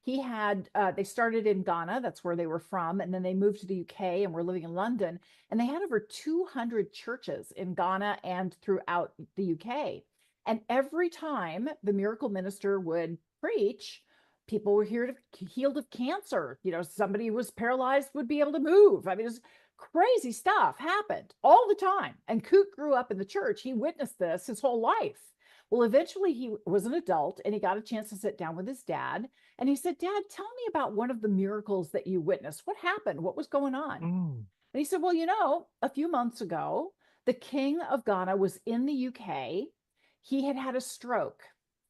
They started in Ghana, that's where they were from, and then they moved to the UK and were living in London. And they had over 200 churches in Ghana and throughout the UK. And every time the miracle minister would preach, people were healed of cancer. Somebody who was paralyzed would be able to move. I mean, it was crazy stuff happened all the time. And Coot grew up in the church. He witnessed this his whole life. Well, eventually he was an adult and he got a chance to sit down with his dad. And he said, Dad, tell me about one of the miracles that you witnessed. What happened? What was going on? And
Mm.
he said, well, a few months ago, the king of Ghana was in the UK. He had had a stroke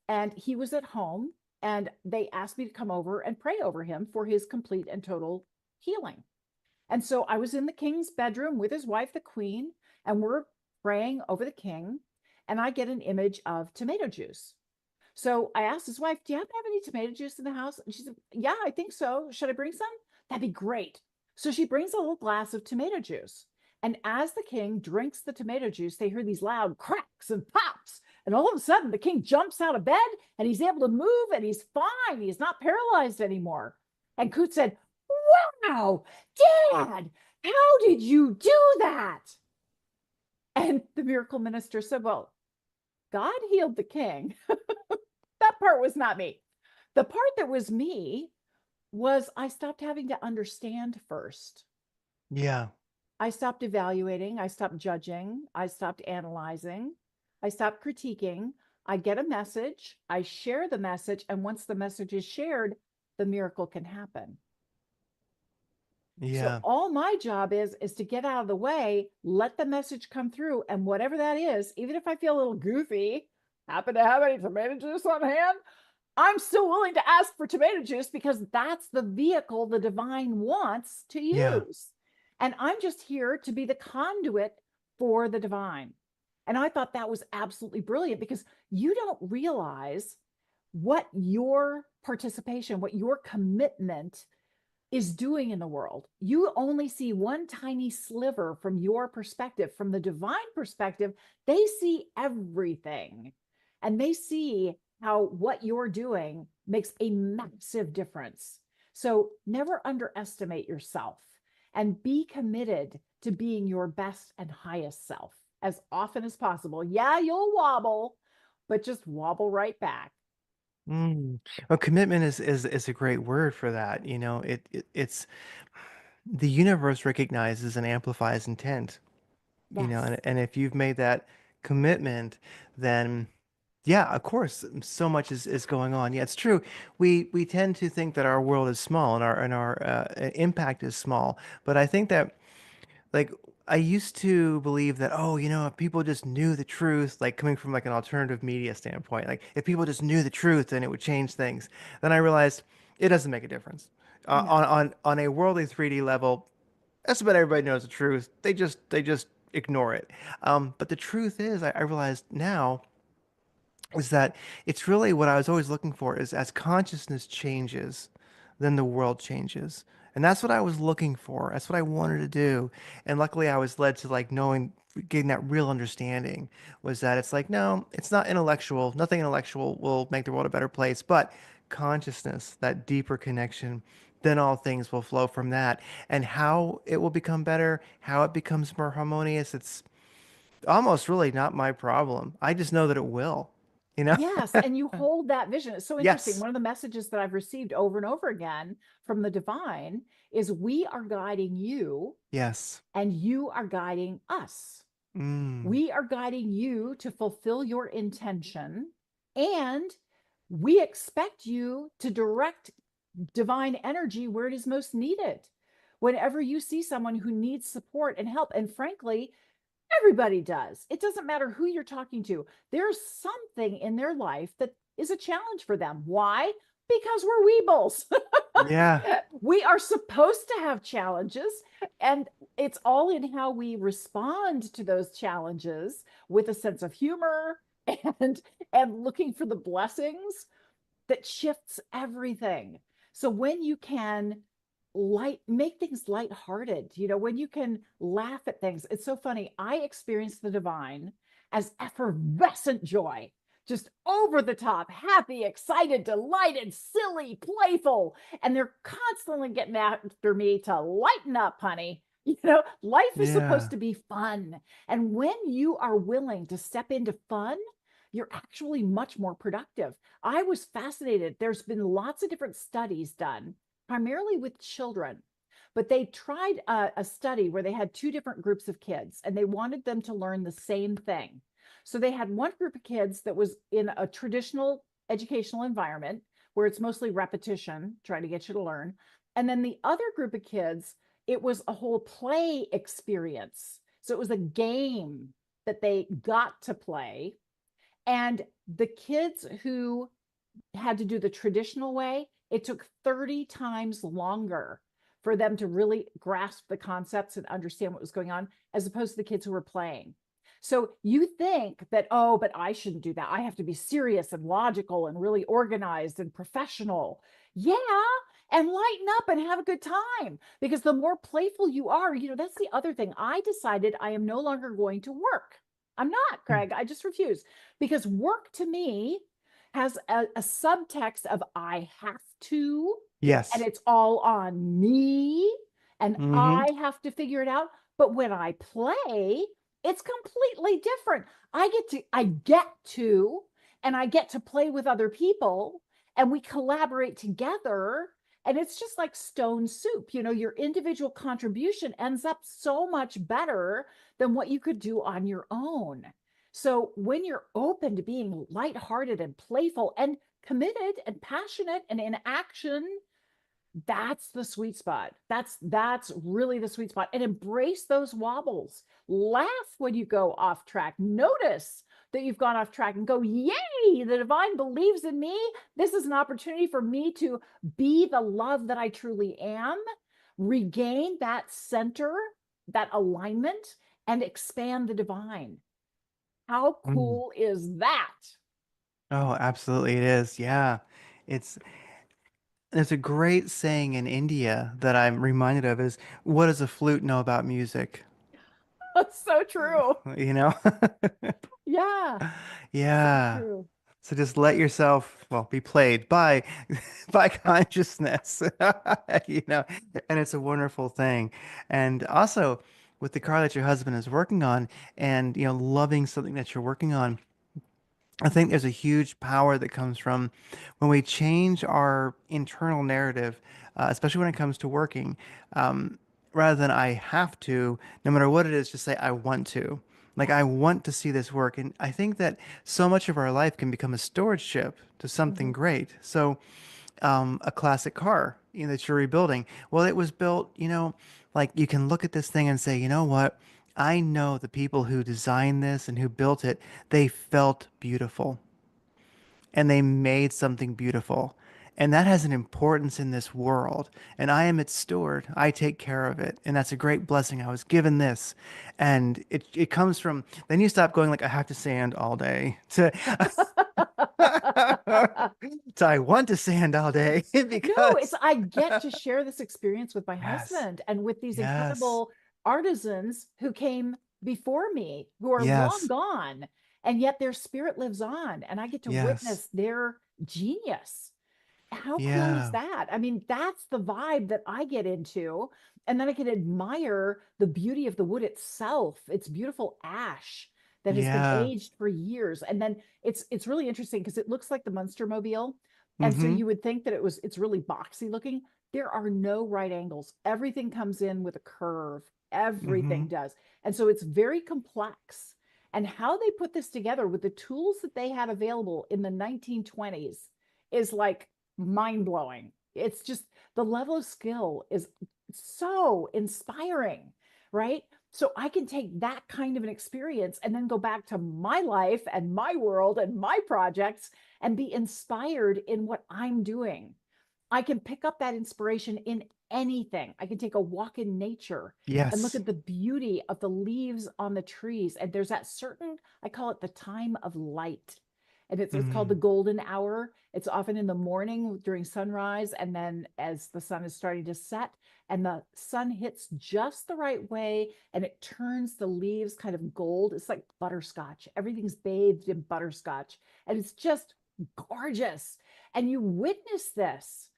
and he was at home. And they asked me to come over and pray over him for his complete and total healing. And so I was in the king's bedroom with his wife, the queen, and we're praying over the king. And I get an image of tomato juice. So I asked his wife, do you happen to have any tomato juice in the house? And she said, yeah, I think so. Should I bring some? That'd be great. So she brings a little glass of tomato juice. And as the king drinks the tomato juice, they hear these loud cracks and pops. And all of a sudden, the king jumps out of bed and he's able to move and he's fine. He's not paralyzed anymore. And Coot said, wow, Dad, how did you do that? And the miracle minister said, well, God healed the king. That part was not me. The part that was me was I stopped having to understand first.
Yeah.
I stopped evaluating. I stopped judging. I stopped analyzing. I stopped critiquing. I get a message. I share the message. And once the message is shared, the miracle can happen. So
Yeah.
all my job is to get out of the way, let the message come through, and whatever that is, even if I feel a little goofy, happen to have any tomato juice on hand, I'm still willing to ask for tomato juice because that's the vehicle the divine wants to
Yeah.
use. And I'm just here to be the conduit for the divine. And I thought that was absolutely brilliant because you don't realize what your participation, what your commitment is doing in the world. You only see one tiny sliver from your perspective. From the divine perspective, they see everything and they see how what you're doing makes a massive difference. So never underestimate yourself and be committed to being your best and highest self as often as possible. Yeah, you'll wobble, but just wobble right back.
Mm. Well, commitment is a great word for that. It's the universe recognizes and amplifies intent.
Yes.
And if you've made that commitment, then yeah, of course, so much is going on. Yeah, it's true. We tend to think that our world is small and our impact is small, but I think that like I used to believe that, oh, if people just knew the truth, like coming from like an alternative media standpoint, like if people just knew the truth, then it would change things. Then I realized it doesn't make a difference. On
No.
on a worldly 3D level, that's about everybody knows the truth. They just ignore it. But the truth is, I realized now is that it's really what I was always looking for is as consciousness changes, then the world changes. And that's what I was looking for. That's what I wanted to do. And luckily I was led to like knowing, getting that real understanding was that it's like, no, it's not intellectual. Nothing intellectual will make the world a better place, but consciousness, that deeper connection, then all things will flow from that. And how it will become better, how it becomes more harmonious, it's almost really not my problem. I just know that it will, you know?
Yes, and you hold that vision. It's so interesting.
Yes.
One of the messages that I've received over and over again from the divine is we are guiding you
Yes.
and you are guiding us.
Mm.
We are guiding you to fulfill your intention, and we expect you to direct divine energy where it is most needed. Whenever you see someone who needs support and help, and frankly, everybody does. It doesn't matter who you're talking to. There's something in their life that is a challenge for them. Why? Because we're Weebles.
Yeah.
We are supposed to have challenges, and it's all in how we respond to those challenges with a sense of humor and looking for the blessings that shifts everything. So when you can make things lighthearted, when you can laugh at things, it's so funny. I experience the divine as effervescent joy, just over the top, happy, excited, delighted, silly, playful. And they're constantly getting after me to lighten up, honey. Life is supposed
Yeah.
to be fun. And when you are willing to step into fun, you're actually much more productive. I was fascinated. There's been lots of different studies done, primarily with children, but they tried a study where they had two different groups of kids and they wanted them to learn the same thing. So they had one group of kids that was in a traditional educational environment where it's mostly repetition, trying to get you to learn. And then the other group of kids, it was a whole play experience. So it was a game that they got to play, and the kids who had to do the traditional way, it took 30 times longer for them to really grasp the concepts and understand what was going on, as opposed to the kids who were playing. So you think that, oh, but I shouldn't do that. I have to be serious and logical and really organized and professional. Yeah. And lighten up and have a good time, because the more playful you are, that's the other thing. I decided I am no longer going to work. I'm not,
Mm.
Craig. I just refuse, because work to me has a subtext of I have to, and
Yes.
it's all on me, and
Mm-hmm.
I have to figure it out. But when I play, it's completely different. I get to, and I get to play with other people, and we collaborate together. And it's just like stone soup. Your individual contribution ends up so much better than what you could do on your own. So when you're open to being lighthearted and playful and committed and passionate and in action, that's the sweet spot. That's really the sweet spot. And embrace those wobbles. Laugh when you go off track. Notice that you've gone off track and go, yay, the divine believes in me. This is an opportunity for me to be the love that I truly am, regain that center, that alignment, and expand the divine. How
Mm.
cool is that?
Oh, absolutely it is. Yeah. It's there's a great saying in India that I'm reminded of is what does a flute know about music?
That's so true.
You know?
Yeah, so
Yeah.
true.
So just let yourself, well, be played by by consciousness. You know, and it's a wonderful thing. And also with the car that your husband is working on and loving something that you're working on, I think there's a huge power that comes from when we change our internal narrative, especially when it comes to working. Rather than I have to, no matter what it is, just say I want to. Like
Yeah.
I want to see this work. And I think that so much of our life can become a storage ship to something
Mhm.
great. So a classic car, that you're rebuilding. Well, it was built, like you can look at this thing and say, you know what? I know the people who designed this and who built it, they felt beautiful and they made something beautiful. And that has an importance in this world. And I am its steward. I take care of it. And that's a great blessing. I was given this. And it comes from, then you stop going like, I have to sand all day to, to I want to sand all day
No, it's
because,
I get to share this experience with my
yes,
husband and with these
yes,
incredible artisans who came before me, who are long
yes,
gone, and yet their spirit lives on, and I get to
yes,
witness their genius. How cool is
yeah,
that? I mean, that's the vibe that I get into. And then I can admire the beauty of the wood itself. It's beautiful ash that has been
yeah.
aged for years. And then it's really interesting because it looks like the Munster Mobile. And so
Mm-hmm.
you would think that it's really boxy looking. There are no right angles. Everything comes in with a curve.
Mm-hmm.
Everything does. And so it's very complex. And how they put this together with the tools that they had available in the 1920s is like mind blowing. It's just the level of skill is so inspiring, right? So I can take that kind of an experience and then go back to my life and my world and my projects and be inspired in what I'm doing. I can pick up that inspiration in anything. I can take a walk in nature and look
Yes.
at the beauty of the leaves on the trees. And there's that certain, I call it the time of light. And it's called the
Mm.
golden hour. It's often in the morning during sunrise, and then as the sun is starting to set, and the sun hits just the right way, and it turns the leaves kind of gold. It's like butterscotch. Everything's bathed in butterscotch, and it's just gorgeous. And you witness this,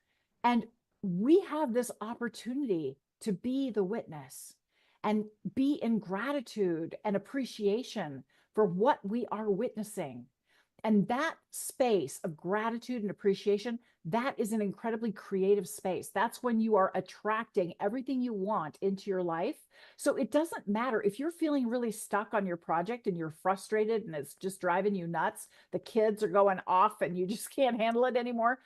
and we have this opportunity to be the witness and be in gratitude and appreciation for what we are witnessing. And that space of gratitude and appreciation, that is an incredibly creative space. That's when you are attracting everything you want into your life. So it doesn't matter if you're feeling really stuck on your project and you're frustrated and it's just driving you nuts, the kids are going off and you just can't handle it anymore.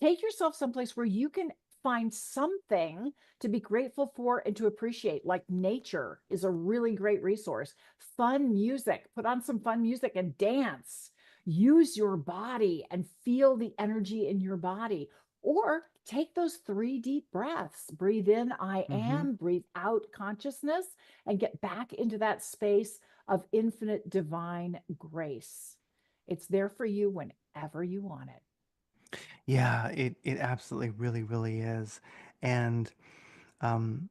Take yourself someplace where you can find something to be grateful for and to appreciate. Like nature is a really great resource. Fun music, put on some fun music and dance. Use your body and feel the energy in your body. Or take those 3 deep breaths. Breathe in, I
Mm-hmm.
am, breathe out, consciousness, and get back into that space of infinite divine grace. It's there for you whenever you want it.
Yeah, it absolutely really, really is. And um,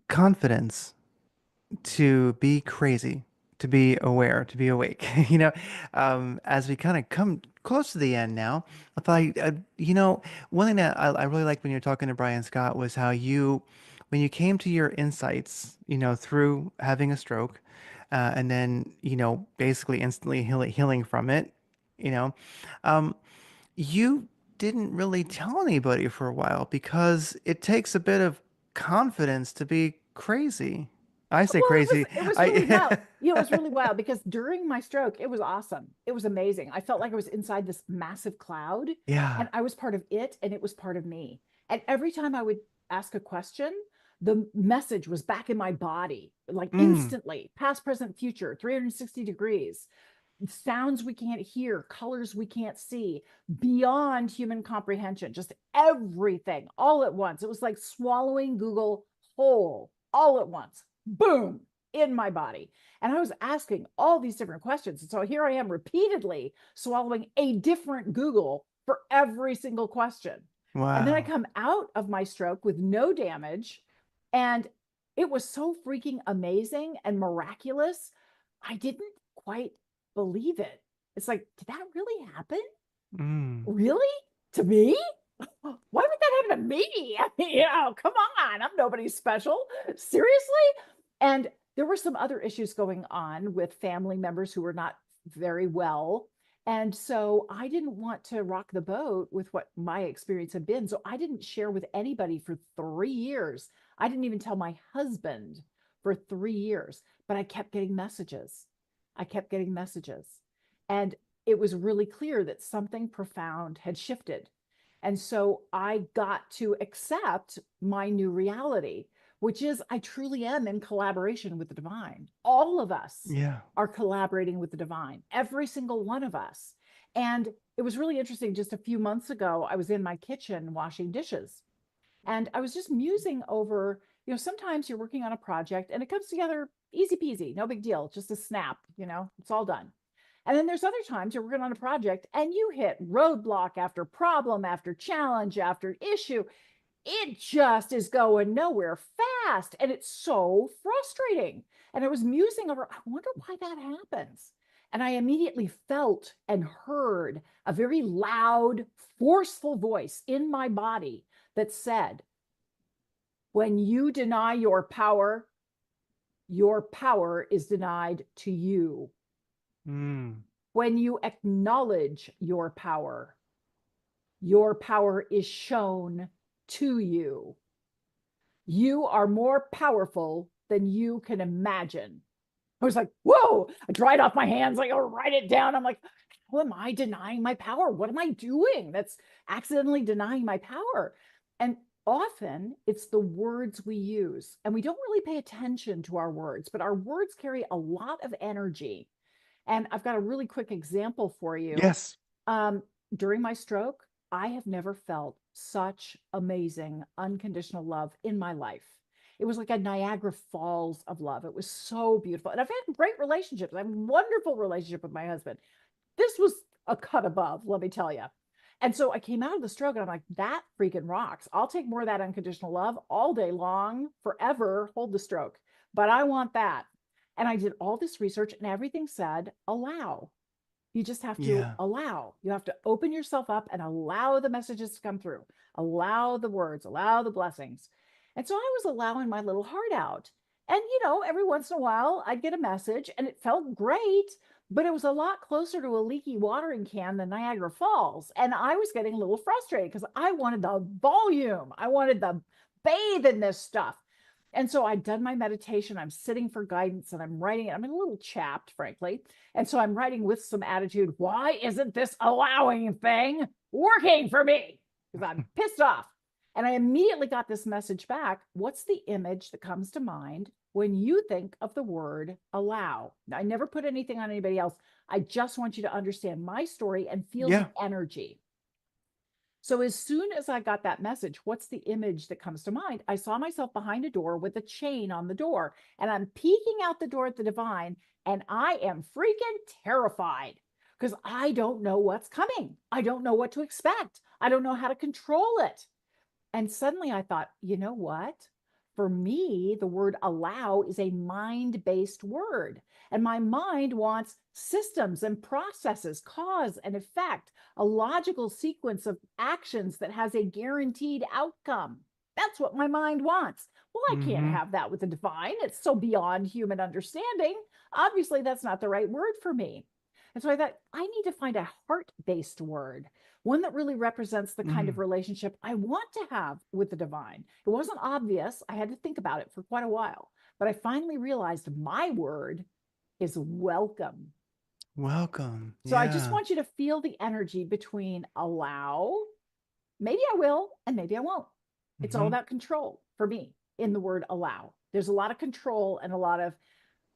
confidence to be crazy, to be aware, to be awake. As we kind of come close to the end now, I thought, one thing that I really liked when you were talking to Brian Scott was how when you came to your insights, through having a stroke, and then, basically instantly healing from it, you know, um, you didn't really tell anybody for a while because it takes a bit of confidence to be crazy. I say
Well,
crazy.
it was really wild.
I
You know, it was really wild because during my stroke, it was awesome. It was amazing. I felt like I was inside this massive cloud
yeah.
and I was part of it and it was part of me. And every time I would ask a question, the message was back in my body, like
Mm.
instantly, past, present, future, 360 degrees, sounds we can't hear, colors we can't see, beyond human comprehension, just everything all at once. It was like swallowing Google whole all at once. Boom, in my body. And I was asking all these different questions. And so here I am repeatedly swallowing a different Google for every single question. And then I
Wow.
come out of my stroke with no damage. And it was so freaking amazing and miraculous. I didn't quite believe it. It's like, did that really happen?
Mm.
Really? To me? Why would that happen to me? I mean, come on. I'm nobody special. Seriously? And there were some other issues going on with family members who were not very well. And so I didn't want to rock the boat with what my experience had been. So I didn't share with anybody for 3 years. I didn't even tell my husband for 3 years, but I kept getting messages. I kept getting messages. And it was really clear that something profound had shifted. And so I got to accept my new reality, which is I truly am in collaboration with the divine. All of us
Yeah.
are collaborating with the divine, every single one of us. And it was really interesting. Just a few months ago, I was in my kitchen washing dishes, and I was just musing over, sometimes you're working on a project and it comes together easy peasy, no big deal, just a snap, it's all done. And then there's other times you're working on a project and you hit roadblock after problem, after challenge, after issue. It just is going nowhere fast. And it's so frustrating. And I was musing over, I wonder why that happens. And I immediately felt and heard a very loud, forceful voice in my body that said, when you deny your power is denied to you.
Mm.
When you acknowledge your power is shown to you. You are more powerful than you can imagine. I was like, whoa, I dried off my hands. Like, I'll write it down. I'm like, how am I denying my power? What am I doing that's accidentally denying my power? And often it's the words we use, and we don't really pay attention to our words, but our words carry a lot of energy. And I've got a really quick example for you.
Yes.
Um, During my stroke, I have never felt such amazing, unconditional love in my life. It was like a Niagara Falls of love. It was so beautiful. And I've had great relationships. I have a wonderful relationship with my husband. This was a cut above, let me tell you. And so I came out of the stroke and I'm like, that freaking rocks. I'll take more of that unconditional love all day long, forever, hold the stroke. But I want that. And I did all this research and everything said, allow. You just have to
Yeah.
allow. You have to open yourself up and allow the messages to come through, allow the words, allow the blessings. And so I was allowing my little heart out. And, every once in a while I'd get a message and it felt great, but it was a lot closer to a leaky watering can than Niagara Falls. And I was getting a little frustrated because I wanted the volume, I wanted the bathe in this stuff. And so I'd done my meditation. I'm sitting for guidance and I'm writing it. I'm a little chapped, frankly. And so I'm writing with some attitude. Why isn't this allowing thing working for me? Because I'm pissed off. And I immediately got this message back. What's the image that comes to mind when you think of the word allow? Now, I never put anything on anybody else. I just want you to understand my story and feel the
Yeah.
energy. So as soon as I got that message, what's the image that comes to mind? I saw myself behind a door with a chain on the door, and I'm peeking out the door at the divine, and I am freaking terrified because I don't know what's coming. I don't know what to expect. I don't know how to control it. And suddenly I thought, you know what? For me, the word allow is a mind based word. And my mind wants systems and processes, cause and effect, a logical sequence of actions that has a guaranteed outcome. That's what my mind wants. Well, I can't
Mm-hmm.
have that with the divine. It's so beyond human understanding. Obviously, that's not the right word for me. And so I thought, I need to find a heart based word, one that really represents the kind of
Mm.
relationship I want to have with the divine. It wasn't obvious. I had to think about it for quite a while, but I finally realized my word is welcome.
Welcome.
So I just
Yeah.
want you to feel the energy between allow, maybe I will, and maybe I won't. It's all
Mm-hmm.
about control for me in the word allow. There's a lot of control and a lot of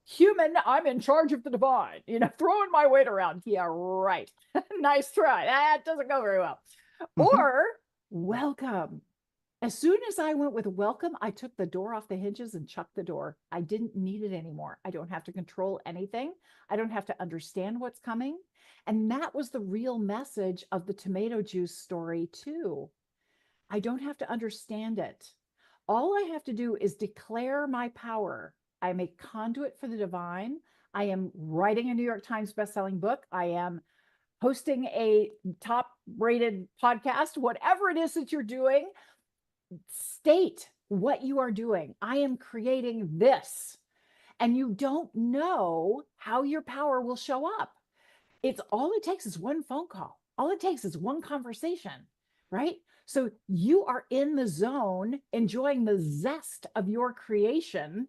human, I'm in charge of the divine, throwing my weight around. Yeah, right. Nice try. That doesn't go very well.
Mm-hmm.
Or welcome. As soon as I went with welcome, I took the door off the hinges and chucked the door. I didn't need it anymore. I don't have to control anything. I don't have to understand what's coming. And that was the real message of the tomato juice story, too. I don't have to understand it. All I have to do is declare my power. I'm a conduit for the divine. I am writing a New York Times bestselling book. I am hosting a top rated podcast, whatever it is that you're doing, state what you are doing. I am creating this. And you don't know how your power will show up. It's all it takes is one phone call. All it takes is one conversation, right? So you are in the zone, enjoying the zest of your creation,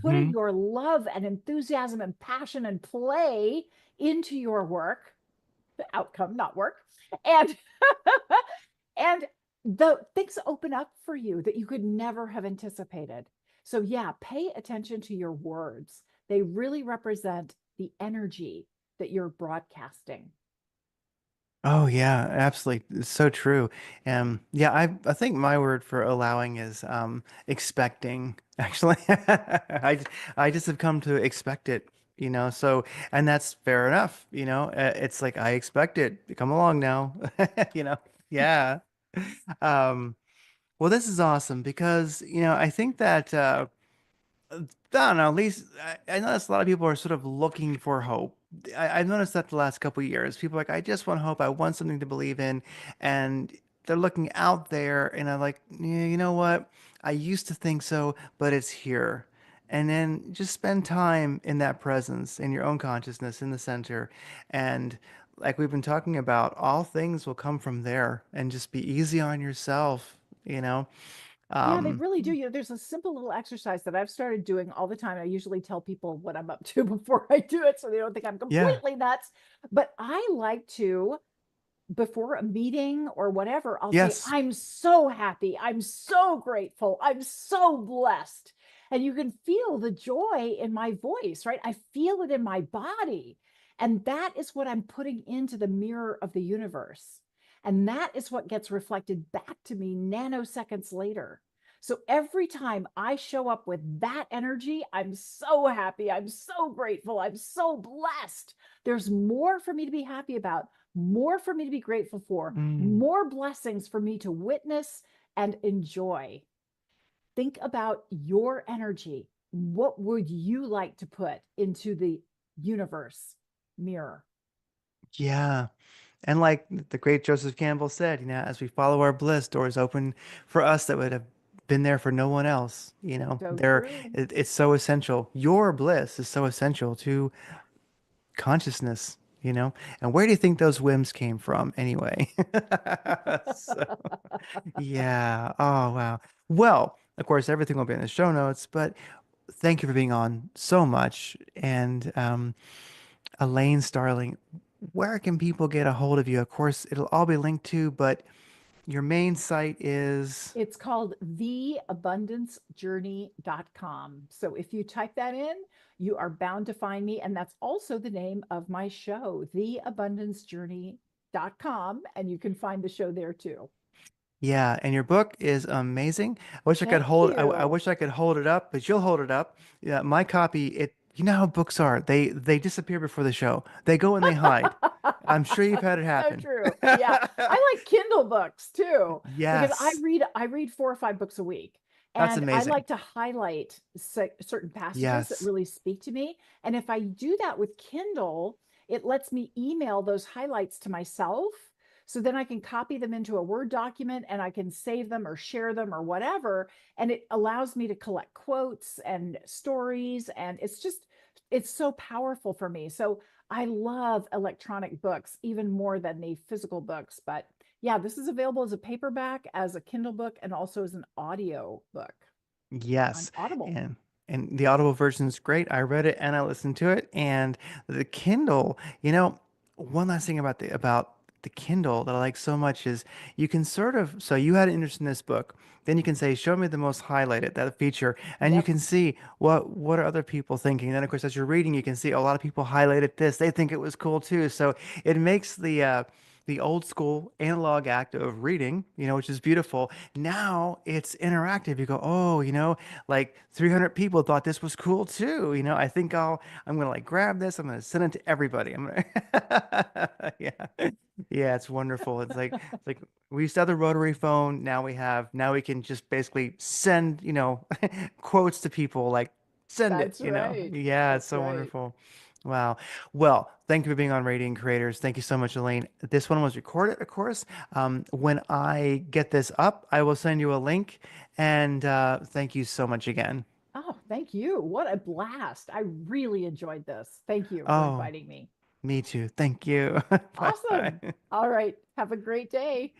putting
Mm-hmm.
your love and enthusiasm and passion and play into your work, the outcome, not work. And and the things open up for you that you could never have anticipated. So yeah, pay attention to your words. They really represent the energy that you're broadcasting.
Oh yeah, absolutely. It's so true. Yeah, I think my word for allowing is expecting. Actually, I just have come to expect it, you know. So, and that's fair enough, you know. It's like I expect it. Come along now, you know. Yeah. Um, well, this is awesome because, you know, I think that I don't know. At least I noticed a lot of people are sort of looking for hope. I've noticed that the last couple of years, people are like, I just want hope. I want something to believe in, and they're looking out there, and I'm like, yeah, you know what? I used to think so, but it's here. And then just spend time in that presence, in your own consciousness, in the center, and like we've been talking about, all things will come from there, and just be easy on yourself, you know.
Yeah, they
Um,
really do. There's a simple little exercise that I've started doing all the time. I usually tell people what I'm up to before I do it so they don't think I'm
yeah.
completely nuts. But I like to, before a meeting or whatever, I'll say,
Yes.
I'm so happy. I'm so grateful. I'm so blessed. And you can feel the joy in my voice, right? I feel it in my body. And that is what I'm putting into the mirror of the universe. And that is what gets reflected back to me nanoseconds later. So every time I show up with that energy, I'm so happy. I'm so grateful. I'm so blessed. There's more for me to be happy about, more for me to be grateful for,
Mm.
more blessings for me to witness and enjoy. Think about your energy. What would you like to put into the universe mirror?
Yeah. And like the great Joseph Campbell said, you know, as we follow our bliss, doors open for us that would have been there for no one else. You know,
So true.
it's so essential. Your bliss is so essential to consciousness, you know. And where do you think those whims came from anyway? So, yeah. Oh, wow. Well, of course, everything will be in the show notes, but thank you for being on so much. And Elaine Starling, where can people get a hold of you? Of course, it'll all be linked to, but your main site is,
It's called theabundancejourney.com. So if you type that in, you are bound to find me. And that's also the name of my show, theabundancejourney.com. And you can find the show there too.
yeah, and your book is amazing. I wish I could
Thank
I
you.
wish I could hold it up, but you'll hold it up. Yeah, my copy, you know how books are. They disappear before the show. They go and they hide. I'm sure you've had it
So
happen.
true. Yeah. I like Kindle books too because
Yes,
I read 4 or 5 books a week,
that's
and I
amazing.
like to highlight certain passages that
Yes.
really speak to me. And if I do that with Kindle, it lets me email those highlights to myself. So then I can copy them into a Word document and I can save them or share them or whatever. And it allows me to collect quotes and stories. And it's so powerful for me. So I love electronic books even more than the physical books. But yeah, this is available as a paperback, as a Kindle book, and also as an audio book on
Yes,
Audible.
and the Audible version is great. I read it and I listened to it, and the Kindle. You know, one last thing about the Kindle that I like so much is you can sort of so you had an interest in this book, then you can say, show me the most highlighted that feature, and you
Yep,
can see what are other people thinking. Then of course as you're reading, you can see a lot of people highlighted this. They think it was cool too. So it makes the old school analog act of reading, you know, which is beautiful. Now it's interactive. You go, oh, you know, like 300 people thought this was cool too. You know, I'm gonna like grab this. I'm gonna send it to everybody. Yeah, yeah, it's wonderful. It's like we used to have the rotary phone. Now we can just basically send, you know, quotes to people like send it,
that's
you know.
right.
Yeah, it's
That's
so
right.
wonderful. Wow. Well, thank you for being on Radiant Creators. Thank you so much, Elaine. This one was recorded, of course. When I get this up, I will send you a link. And thank you so much again.
Oh, thank you. What a blast. I really enjoyed this. Thank you for
Oh,
inviting me.
me too. Thank you. Bye
Awesome.
bye.
All right. Have a great day.